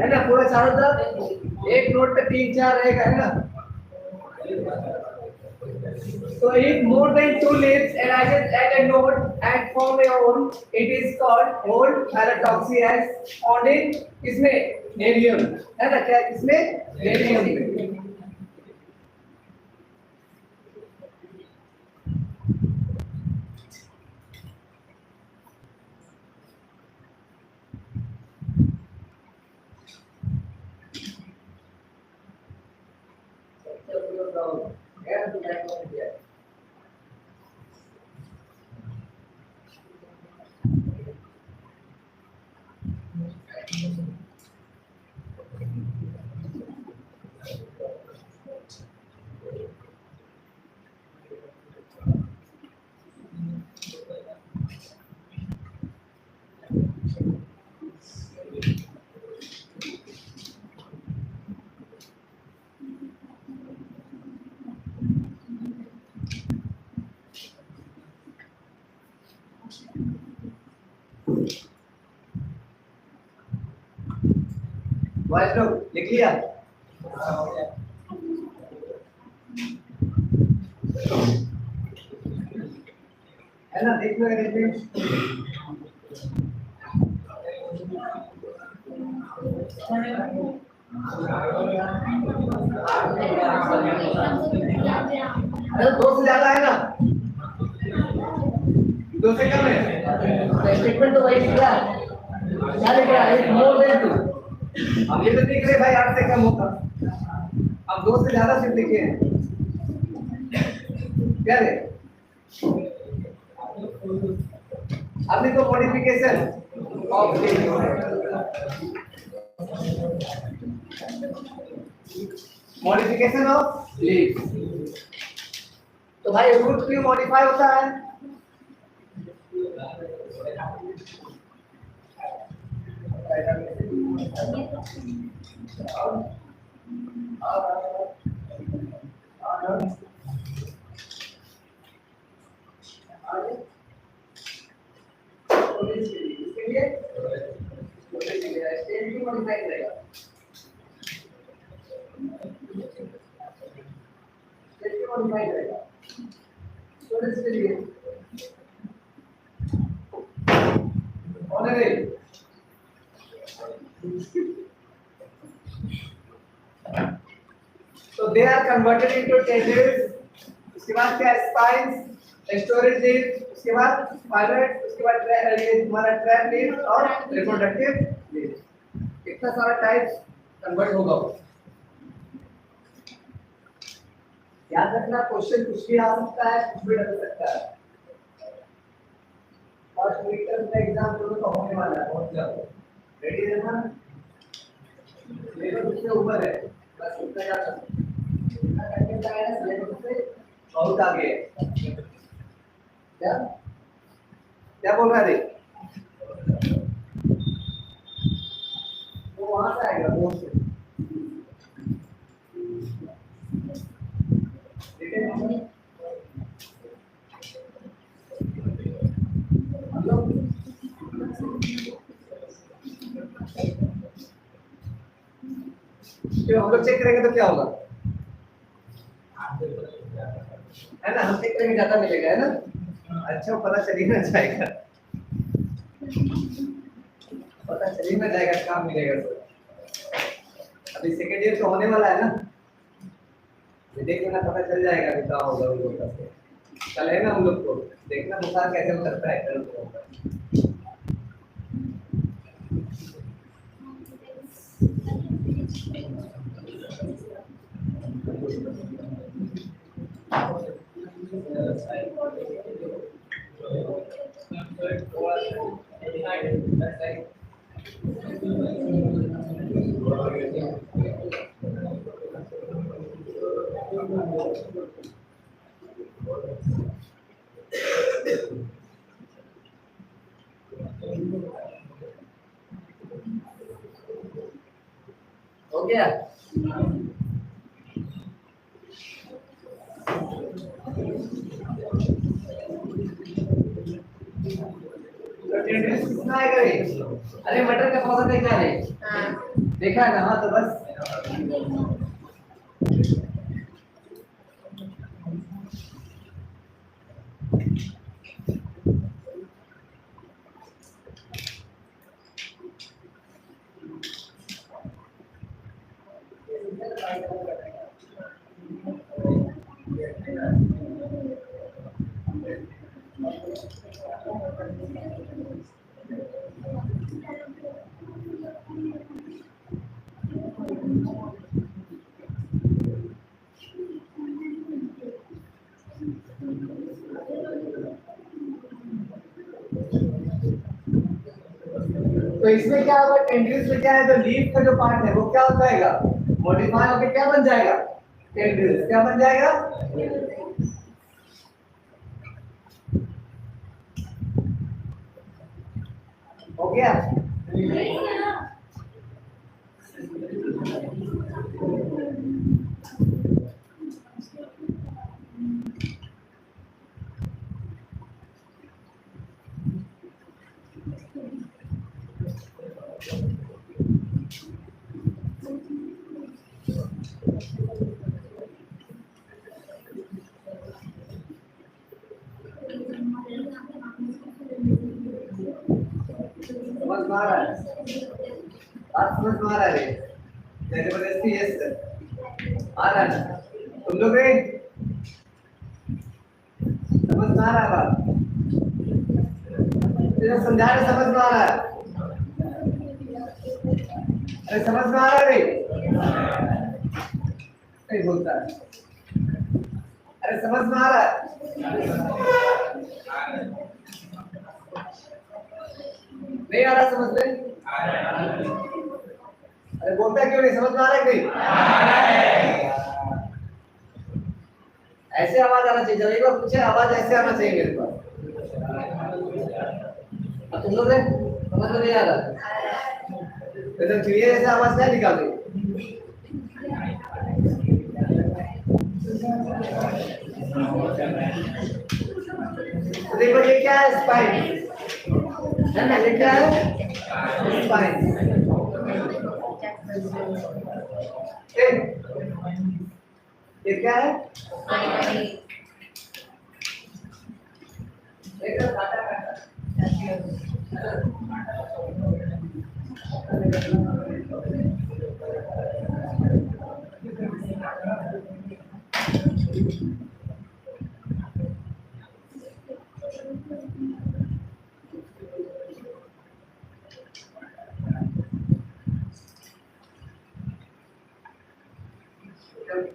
ना, पूरा चारों तरफ एक नोट पे 3 4 रहेगा, है ना। So if more than 2 leaves arises at a node and form a hole, it is called hole paradoxy as found in इसमें नेरियम, है ना, क्या इसमें नेरियम में। वाइस लोग लिख लिया, है ना, देख लो अरे 2 से ज्यादा है ना, 2 से कम है, स्टेटमेंट तो वही लिख रहा है, क्या लिख रहा है, मोर देन 2। अब ये तो दिख रहे भाई 8 से कम होगा, अब 2 से ज्यादा सिर्फ लिखे हैं, क्या है अब देखो modification of modification of leaf. तो भाई रूट क्यों मॉडिफाई होता है, इसके लिए स्टेट भी मॉडिफाई करेगा, स्टेट भी मॉडिफाई करेगा, तो इसके लिए ऑनरे तो दे आर कन्वर्टेड इनटू टेजेस, उसके बाद क्या स्पाइन्स, स्टोरेज लीफ, उसके बाद पायलट, उसके बाद ये तुम्हारा ट्रैप लीफ और रिप्रोडक्टिव लीफ, इतना सारा टाइप्स कन्वर्ट होगा। याद रखना क्वेश्चन कुछ भी आ सकता है, कुछ भी डल सकता है, फर्स्ट मिड टर्म का एग्जाम तो होने वाला है बहुत जल्द, रेडी रहना, लेवल उससे ऊपर है, बस उतना जा सकते इतना करके जाएगा, लेवल से बहुत आगे है। क्या क्या बोल रहा है, वो वहां से आएगा वो से, ठीक है हम लोग चेक करेंगे तो क्या होगा, है ना, हम चेक करेंगे ज्यादा मिलेगा, है ना, अच्छा पता चल ही ना जाएगा, पता चल ही ना जाएगा काम मिलेगा तो। अभी सेकंड ईयर तो होने वाला है ना, ये देख लेना पता चल जाएगा कि क्या होगा उन लोग का, कल है ना हम लोग को देखना बुखार कैसे उतरता है कल को होगा। हो गया? कितना आएगा ये? अरे मटर का पौधा देखा है? देखा है ना? हाँ तो बस तो इसमें क्या होगा? टेंड्रिल्स में क्या है, जो लीफ का जो पार्ट है वो क्या हो जाएगा? मॉडिफाई होकर क्या बन जाएगा? टेंड्रिल्स। क्या बन जाएगा? हो गया? समझ में आ रहा है? बात समझ में आ रहा है? जबरदस्ती यस सर आ रहा है। तुम लोग समझ में आ रहा है? बात तेरा समझा रहे, समझ में आ रहा है? अरे समझ में आ रहा है? नहीं बोलता है। अरे समझ में आ रहा है? नहीं आ रहा समझ में? अरे बोलता क्यों नहीं? समझ में आ रहा है कि नहीं? ऐसे आवाज आना चाहिए। जब एक बार पूछे आवाज ऐसे आना चाहिए मेरे पास। अब तुम लोग समझ में नहीं आ रहा? तो चिड़िया ऐसे आवाज क्या निकाल रही? देखो ये क्या है? स्पाइन है ना? ये क्या है? स्पाइन। ये क्या है?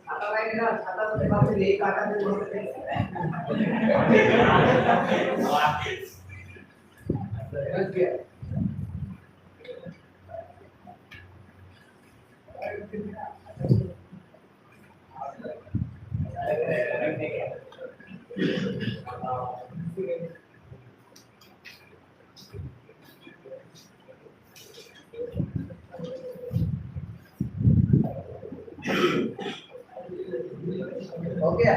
छाता भाई ना, छाता तो देखा फिर एक काटा से बोल सकते हैं। हो गया?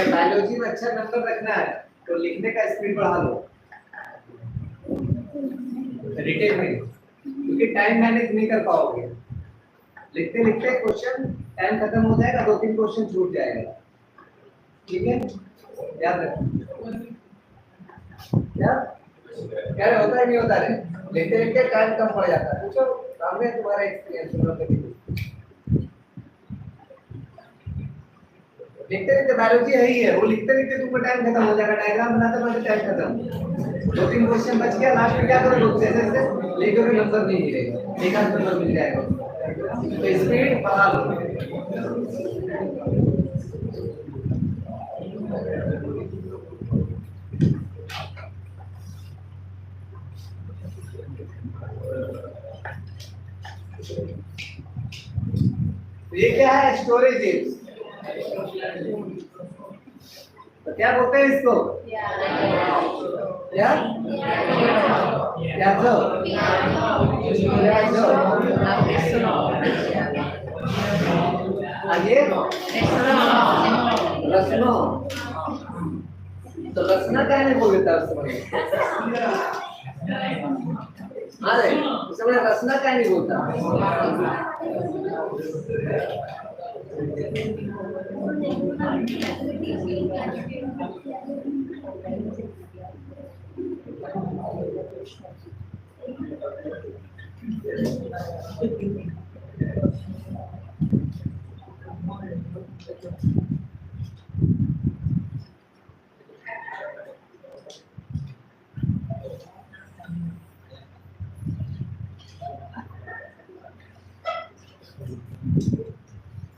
बायोलॉजी में अच्छा नंबर रखना है तो लिखने का स्पीड बढ़ा लो रिटेन में, क्योंकि टाइम मैनेज नहीं कर पाओगे। लिखते लिखते क्वेश्चन टाइम खत्म हो जाएगा, 2-3 क्वेश्चन छूट जाएगा। ठीक है, याद रखो। क्या होता है नहीं होता है? लिखते लिखते टाइम कम पड़ जाता है। पूछो सामने तुम्हारा एक्सपीरियंस सुनो कभी। लिखते लिखते बायोलॉजी है ही है, वो लिखते लिखते तुमको टाइम खत्म हो जाएगा, डायग्राम बनाते बनाते टाइम खत्म। 2-3 क्वेश्चन बच गया, लास्ट में क्या करोगे? जैसे लेकर नंबर नहीं मिलेगा, एक आध नंबर मिल जाएगा। तो स्पीड बढ़ा लो। तो ये क्या है? Storage leaves. तो क्या बोलते हैं इसको? क्या? प्याजो। प्याजो। आगे रसनो। तो रसना क्या नहीं बोल देता उस समय? अरे उस समय रसना क्या नहीं बोलता?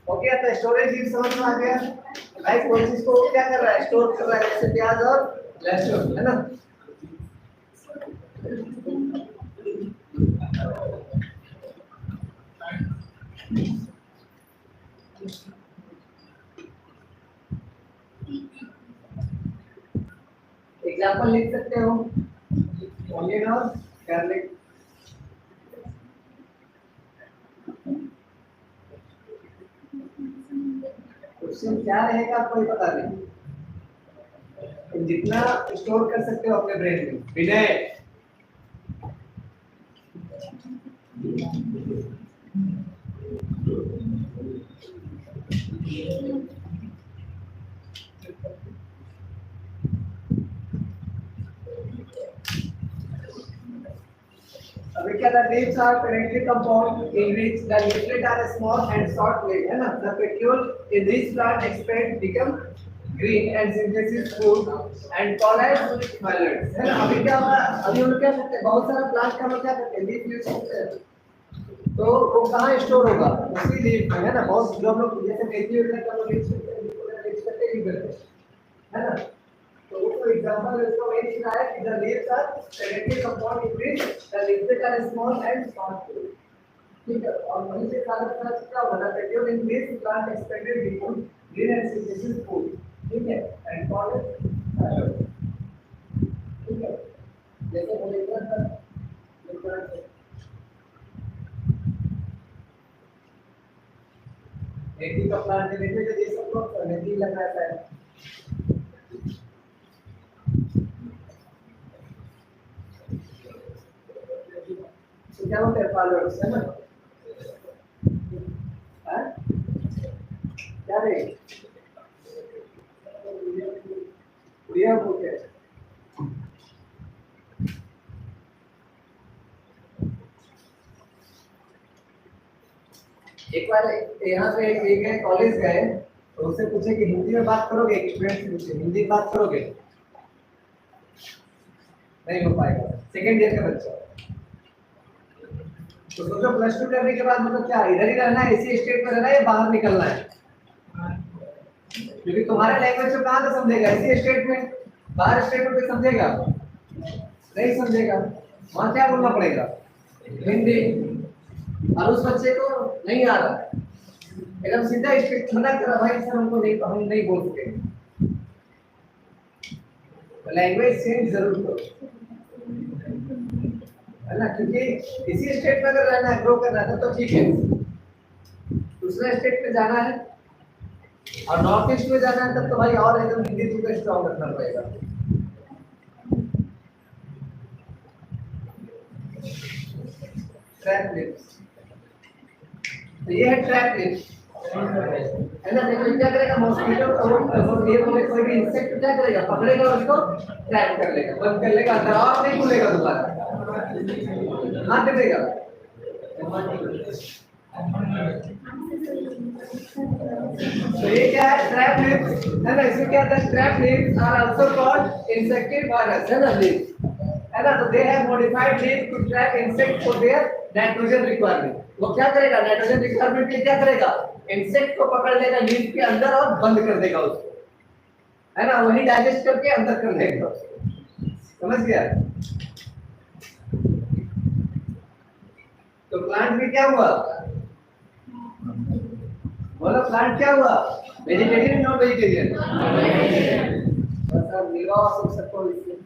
ओके, तो स्टोरेज लीव समझ में आ गया। गाइस कोई चीज को क्या कर रहा है? स्टोर कर रहा है, जैसे प्याज और लहसुन, है ना? एग्जांपल लिख सकते हो, ऑनियन और गार्लिक। क्वेश्चन क्या रहेगा आपको ये पता नहीं, जितना स्टोर कर सकते हो अपने ब्रेन में। विनय अभी क्या था? Leaves are currently compound in which the leaflet are small and short leaf, है ना? The petiole in this plant expand become green and synthesis food and called as millets, है ना? अभी क्या होगा? अभी हम क्या करते हैं? बहुत सारा प्लांट का हम क्या करते हैं? लीफ यूज करते हैं। तो वो कहाँ स्टोर होगा? उसी लीफ में, है ना? बहुत जो हम लोग जैसे मेथी वगैरह का लोग यूज करते हैं, है ना? तो वो एग्जांपल इसको वही लिखा है कि the leaves are directly compound in which the leaflets are small and short. ठीक है, और वहीं से सारा क्या होगा? The petiole in which plant expanded become green and synthesis food. ठीक है, and called as ठीक है, जैसे बोलेगा सर मेथी का प्लांट देखिए, तो ये सब लोग मेथी लगाता है। क्या होता है? फॉलोअर्स, है ना? हाँ? क्या रे? उड़िया बोलते हैं। एक बार यहाँ से एक गए, कॉलेज गए, तो उससे पूछे कि हिंदी में बात करोगे? स्टूडेंट से पूछे हिंदी में बात करोगे? नहीं हो पाएगा, सेकेंड ईयर का बच्चा। तो सोचो प्लस 2 करने के बाद मतलब क्या इधर ही रहना है, इसी स्टेट में रहना है या बाहर निकलना है? क्योंकि तुम्हारे लैंग्वेज को कहाँ से समझेगा? इसी स्टेट में। बाहर स्टेट में समझेगा नहीं? समझेगा। वहाँ क्या बोलना पड़ेगा? हिंदी। और उस बच्चे को नहीं आ रहा, एकदम सीधा स्ट्रिक्ट मना कर रहा, भाई सर हमको नहीं, हम नहीं बोल सके। तो लैंग्वेज चेंज जरूर करो, है ना? क्योंकि इसी स्टेट में अगर रहना है, ग्रो करना है तो ठीक है। दूसरे स्टेट में जाना है और नॉर्थ ईस्ट में जाना है तब तो भाई और एकदम हिंदी को स्ट्रॉन्ग रखना पड़ेगा। ट्रैप लिप्स, तो ये है ट्रैप लिप्स, है ना? देखो क्या करेगा? मॉस्किटो और ये कोई भी इंसेक्ट क्या करेगा? पकड़ेगा और उसको ट्रैप कर लेगा, बंद कर लेगा, अंदर और नहीं खुलेगा दोबारा, हाथ दे देगा। तो ये क्या है? ट्रैप लिप्स, है ना? इसमें क्या है? Trap lips are also called insectivorous, है ना? लिप्स, है ना? तो they have modified lips to trap insect for their nitrogen requirement. वो क्या करेगा? नाइट्रोजन रिक्वायरमेंट के लिए क्या करेगा? इंसेक्ट को पकड़ लेगा लीफ के अंदर और बंद कर देगा उसको, है ना? वही डाइजेस्ट करके अंदर कर देगा उसको। समझ गया? तो प्लांट में क्या हुआ? बोलो प्लांट क्या हुआ, वेजिटेरियन नॉन वेजिटेरियन, बस आप निर्वाह सोच सकते हो इससे।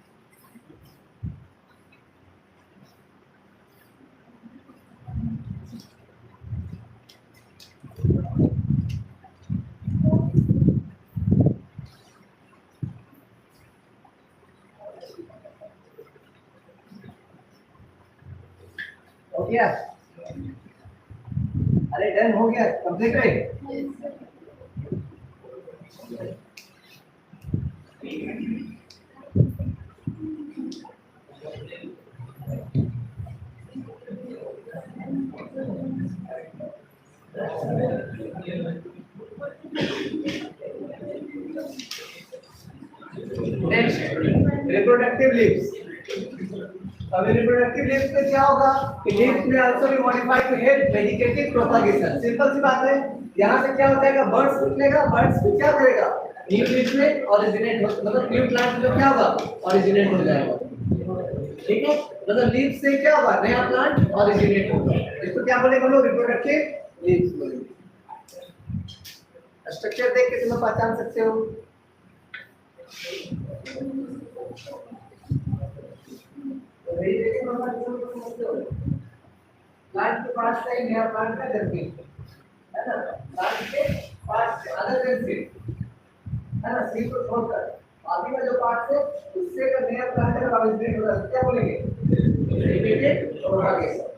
हो गया, अरे डन हो गया, कंप्लीट है। Next reproductive leaves. अब रिप्रोडक्टिव लीव्स में क्या होगा कि लीव्स में also be modified to help vegetative propagation. Simple सी बात है, यहां से क्या हो जाएगा, बर्ड्स निकलेगा, बर्ड्स फिर क्या करेगा, न्यू लीव्स में ओरिजिनेट हो, मतलब न्यू प्लांट में क्या होगा, ओरिजिनेट हो जाएगा। ठीक है, मतलब लीव्स से क्या होगा, नया प्लांट ओरिजिनेट होगा। इसको क्या बोलेंगे हम लोग, रिप्रोडक्टिव लीव्स बोलेंगे। स्ट्रक्चर देख के तुम पहचान सकते हो। प्लांट के पास से नया प्लांट का जन्म है ना, प्लांट के पास अदर देन सीड है ना, सीड को छोड़कर बाकी का जो पार्ट है उससे का नया प्लांट का ओरिजिनेट हो रहा है, क्या बोलेंगे, रिपीटेड प्रोपगेशन।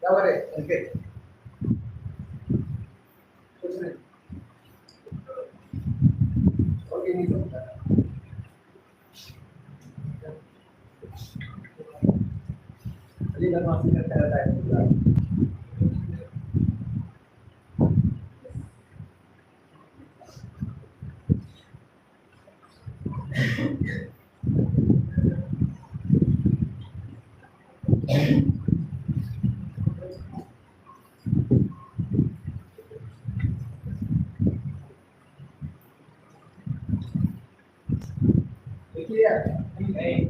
क्या बोले अंकित, कुछ नहीं ओके, नहीं समझा अली घर मासी करता रहता है। नहीं नहीं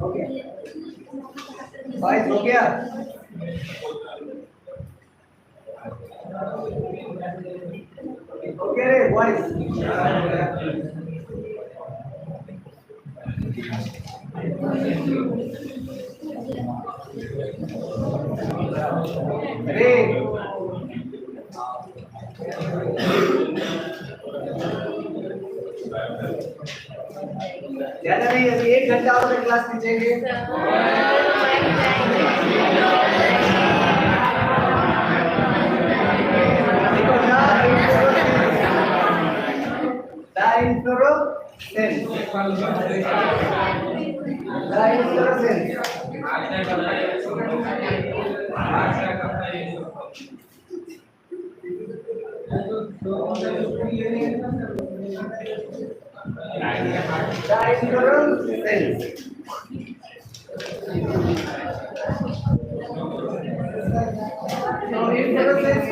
ओके बाइस हो गया। ओके रे बॉयज, अरे ज्यादा नहीं, अभी 1 घंटा और क्लास खींचेंगे।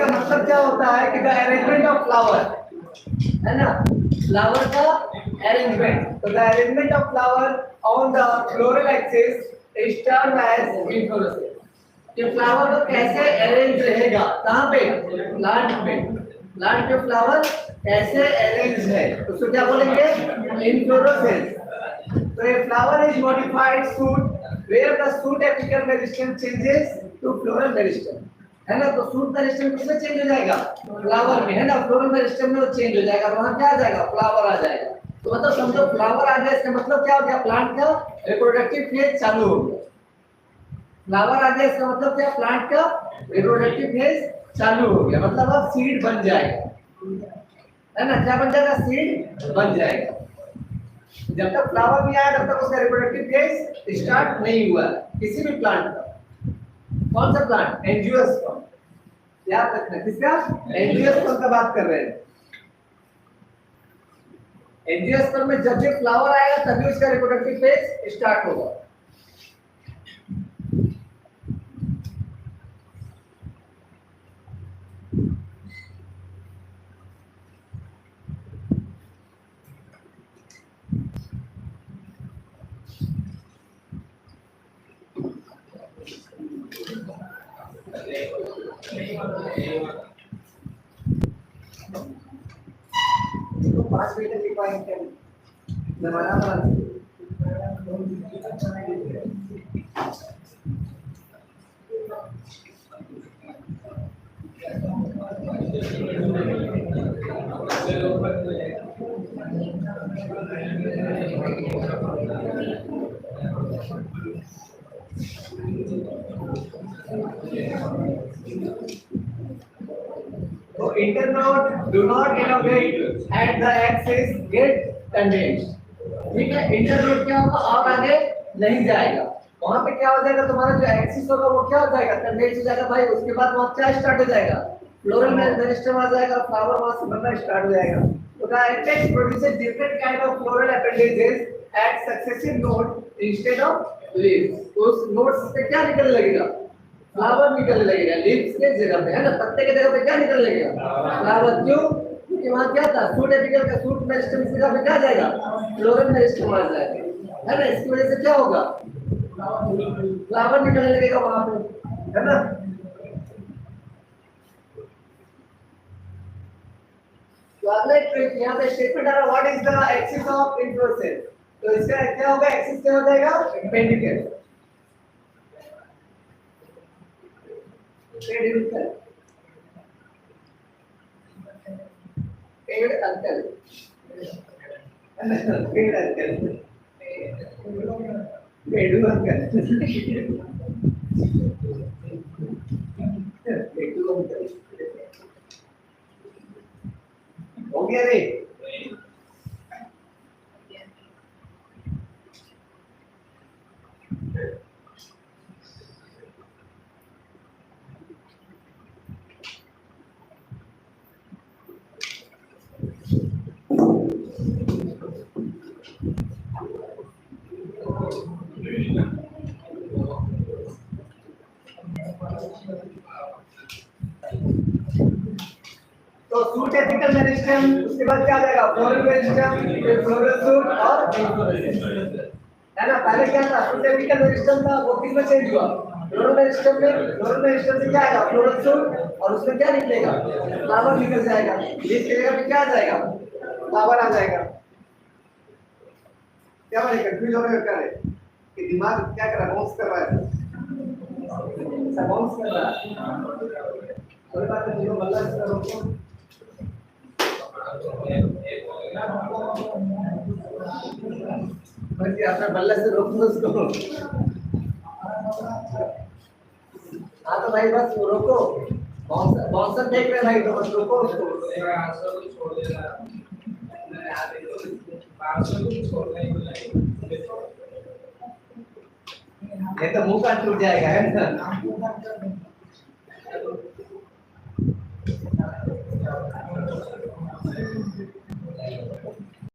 का मतलब क्या होता है कि द अरेंजमेंट ऑफ फ्लावर है ना, फ्लावर का अरेंजमेंट। तो the arrangement of flower on the floral axis is termed as inflorescence. कि फ्लावर को कैसे अरेंज रहेगा, कहां पे, प्लांट में, प्लांट के फ्लावर कैसे अरेंज है उसको क्या बोलेंगे, इन्फ्लोरेसेंस। तो a flower is modified shoot where the shoot apical meristem changes to floral meristem है ना। तो शूट मेरिस्टेम किसमें चेंज हो जाएगा, फ्लावर में है ना, फ्लोरल मेरिस्टेम में वो चेंज हो जाएगा, वहां क्या आ जाएगा, फ्लावर आ जाएगा। तो मतलब समझो फ्लावर आ गया, इसका मतलब क्या हो गया, प्लांट का रिप्रोडक्टिव फेज चालू हो गया। फ्लावर आ गया इसका मतलब क्या, प्लांट का रिप्रोडक्टिव फेज चालू हो गया, मतलब अब सीड बन जाएगा है ना, क्या बन जाएगा, सीड बन जाएगा। जब तक फ्लावर नहीं आया तब तक उसका रिप्रोडक्टिव फेज स्टार्ट नहीं हुआ किसी भी प्लांट का। कौन सा प्लांट? एंजियोस्पर्म। याद रखना किसका? एंजियोस्पर्म का बात कर रहे हैं। एंजियोस्पर्म में जब भी फ्लावर आएगा तभी उसका रिप्रोडक्टिव फेज स्टार्ट होगा। तो 5 मीटर की पॉइंट है जमाना So internode do not elongate and the axis get condensed। ठीक है, इंटरनोड क्या होगा? और आगे नहीं जाएगा। वहां पे क्या हो जाएगा? तुम्हारा जो एक्सिस होगा वो क्या हो जाएगा? कंडेंस हो जाएगा भाई। उसके बाद वहां क्या स्टार्ट हो जाएगा? फ्लोरल मेरिस्टेम आ जाएगा, फ्लावर वहां से बनना स्टार्ट हो जाएगा। तो the apex produces different kind of floral appendages at successive node instead of leaves. उस नोड्स से क्या निकलने लगेगा? फ्लावर निकलने लगेगा। लीव्स के जगह पे, है ना, पत्ते के जगह पे क्या निकलने लगेगा? फ्लावर। क्यों? क्योंकि वहां क्या था? शूट एपिकल का शूट मेरिस्टेम की जगह पे क्या जाएगा? फ्लोरल मेरिस्टेम आ जाएगा, है ना। इसकी वजह से क्या होगा? फ्लावर निकलने लगेगा वहां पे, है ना। तो अगला एक यहाँ पे स्टेटमेंट आ रहा है, what is the axis of inflorescence. तो इसका क्या होगा? एक्सिस क्या हो जाएगा? पेडिकल। पेडिकल पेड़ अंकल, पेड़ अंकल, पेड़ू अंकल, पेड़ू अंकल हो गया रे। तो शूट एपिकल मेरिस्टेम, उसके बाद क्या आ जाएगा? फ्लोरल मेरिस्टेम, फिर फ्लोरल शूट और इन्फ्लोरेसेंस, है ना। पहले क्या था? शूट एपिकल मेरिस्टेम था, वो किस में चेंज हुआ? फ्लोरल मेरिस्टेम में। फ्लोरल मेरिस्टेम से क्या आएगा? फ्लोरल शूट, और उसमें क्या निकलेगा? फ्लावर निकल जाएगा। लीफ की जगह पे क्या आ जाएगा? फ्लावर आ जाएगा। क्या भाई कंफ्यूज हो रहे हो? कि दिमाग क्या कर रहा है? बाउंस कर रहा है, ऐसा बाउंस कर रहा है। कोई बात नहीं, जो बल्ला इसका रोको। बल्कि अपना बल्ला से रोको उसको। हाँ तो भाई बस रोको, बाउंसर देख रहे भाई, तो बस रोको उसको। ये तो मुंह का टूट जाएगा, है ना।